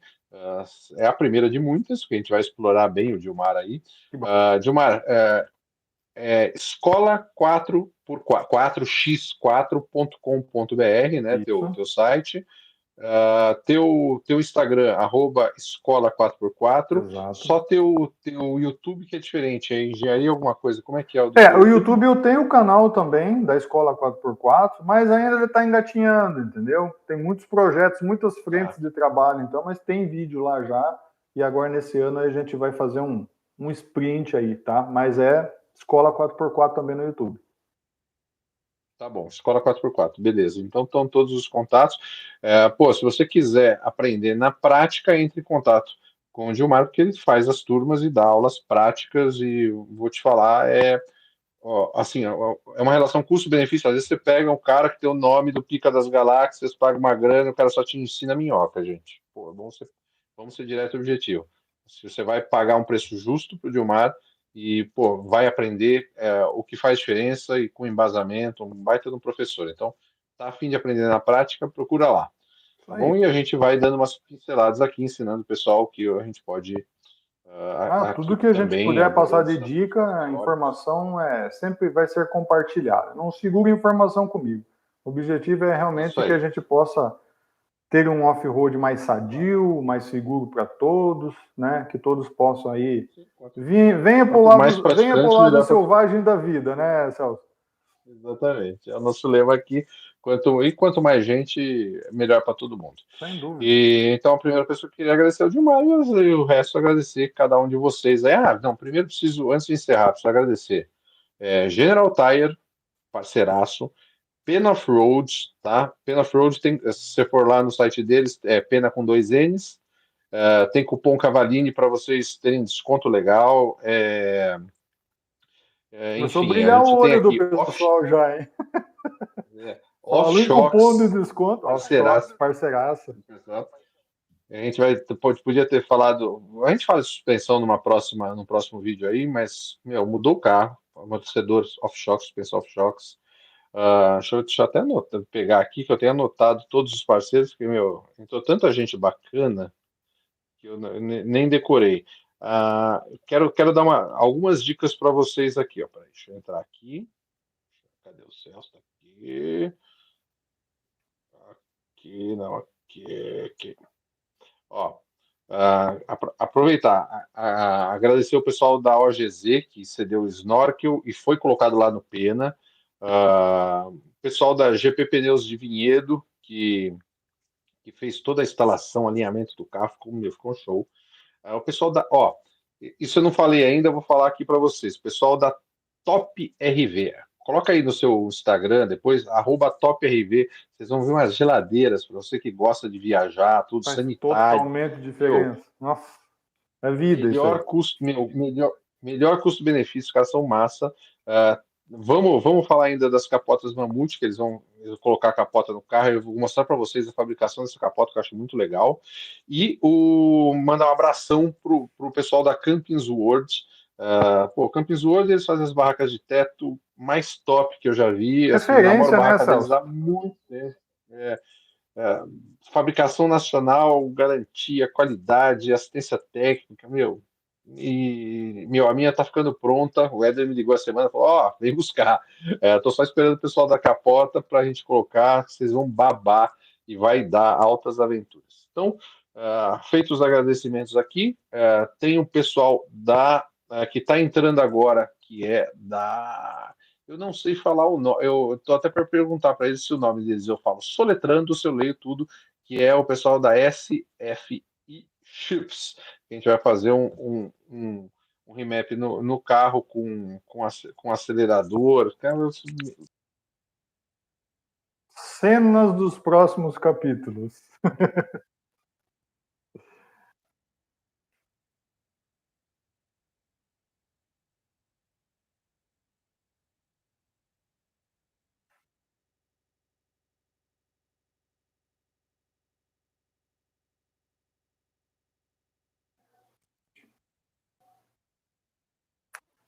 É a primeira de muitas, que a gente vai explorar bem o Dilmar aí. Que bom. Dilmar, escola 4x4.com.br, né? Teu site. Teu Instagram, @escola 4x4. Exato. Só teu YouTube que é diferente. É engenharia alguma coisa. Como é que é o do O YouTube eu tenho o canal também da Escola 4x4, mas ainda ele está engatinhando, entendeu? Tem muitos projetos, muitas frentes de trabalho, então, mas tem vídeo lá já. E agora nesse ano a gente vai fazer um sprint aí, tá? Mas é Escola 4x4 também no YouTube. Tá bom, Escola 4x4, beleza. Então estão todos os contatos. Se você quiser aprender na prática, entre em contato com o Gilmar, porque ele faz as turmas e dá aulas práticas, e vou te falar, assim, é uma relação custo-benefício. Às vezes você pega um cara que tem o nome do Pica das Galáxias, paga uma grana, o cara só te ensina minhoca, gente. Pô, vamos ser direto e objetivo. Se você vai pagar um preço justo para o Gilmar e, pô, vai aprender o que faz diferença e com embasamento, um baita de um professor. Então, tá a fim de aprender na prática, procura lá. Tá bom? E a gente vai dando umas pinceladas aqui, ensinando o pessoal que a gente pode Tudo aqui que a gente também puder passar abordando de essas dica, a histórias. informação sempre vai ser compartilhada. Não segura informação comigo. O objetivo é Isso realmente que a aí. gente possa ter um off-road mais sadio, mais seguro para todos, né? Que todos possam aí venha para Quanto mais o praticante, lado melhor para todo selvagem mundo. da vida, né, Celso? Exatamente. É o nosso lema aqui. Quanto mais gente, melhor para todo mundo. Sem dúvida. E então a primeira pessoa que eu queria agradecer é o Dilmar, e o resto agradecer cada um de vocês. Não, primeiro preciso, antes de encerrar, preciso agradecer. General Tire, parceiraço. Pena Off-Road, tá? Pena Off-Road tem, se você for lá no site deles, é pena com 2 N's. Tem cupom Cavaline para vocês terem desconto legal. Começou a Enfim, a brilhar o gente tem olho do aqui pessoal já, hein? Falando em cupom de Off-Shocks, desconto, off-shocks, parceiraço. parceiraça. A gente podia ter falado. A gente fala de suspensão no próximo vídeo aí, mas mudou o carro. Amortecedor off-shocks, suspensão off-shocks. Deixa eu até pegar aqui, que eu tenho anotado todos os parceiros, porque, entrou tanta gente bacana que eu nem decorei. Quero dar algumas dicas para vocês aqui. Ó. Peraí, deixa eu entrar aqui. Cadê o Celso? Tá aqui. Aqui, não, aqui. Ó, aproveitar, agradecer o pessoal da OGZ que cedeu o snorkel e foi colocado lá no Pena. O pessoal da GP Pneus de Vinhedo, que fez toda a instalação, alinhamento do carro, ficou um show. O pessoal isso eu não falei ainda, eu vou falar aqui para vocês. O pessoal da Top RV. Coloca aí no seu Instagram depois, @TopRV. Vocês vão ver umas geladeiras para você que gosta de viajar, tudo Faz sanitário. totalmente Meu, diferença. Nossa, é vida isso aí. melhor custo, melhor custo-benefício, os caras são massa. Vamos falar ainda das capotas Mamute, que eles vão colocar a capota no carro. Eu vou mostrar para vocês a fabricação dessa capota, que eu acho muito legal. E mandar um abração pro pessoal da Campings World. Campings World, eles fazem as barracas de teto mais top que eu já vi. Assim, namoro Referência, né, barraca deles Celso? há muito tempo. É, é, fabricação nacional, garantia, qualidade, assistência técnica, meu. A minha tá ficando pronta. O Éder me ligou a semana e falou: Ó, vem buscar. Tô só esperando o pessoal da capota para a gente colocar. Vocês vão babar e vai dar altas aventuras. Então, feitos os agradecimentos aqui, tem o pessoal que está entrando agora, que é da. Eu não sei falar o nome. Eu estou até para perguntar para eles se o nome deles eu falo soletrando, se eu leio tudo, que é o pessoal da SFI Chips. A gente vai fazer um remap no carro com acelerador. Cenas dos próximos capítulos.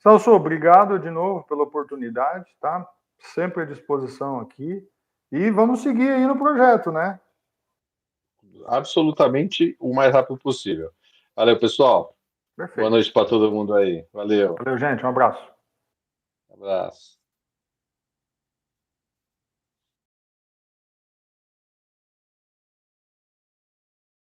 Celso, obrigado de novo pela oportunidade, tá? Sempre à disposição aqui. E vamos seguir aí no projeto, né? Absolutamente o mais rápido possível. Valeu, pessoal. Boa Perfeito. noite para todo mundo aí. Valeu. Valeu, gente. Um abraço. Abraço.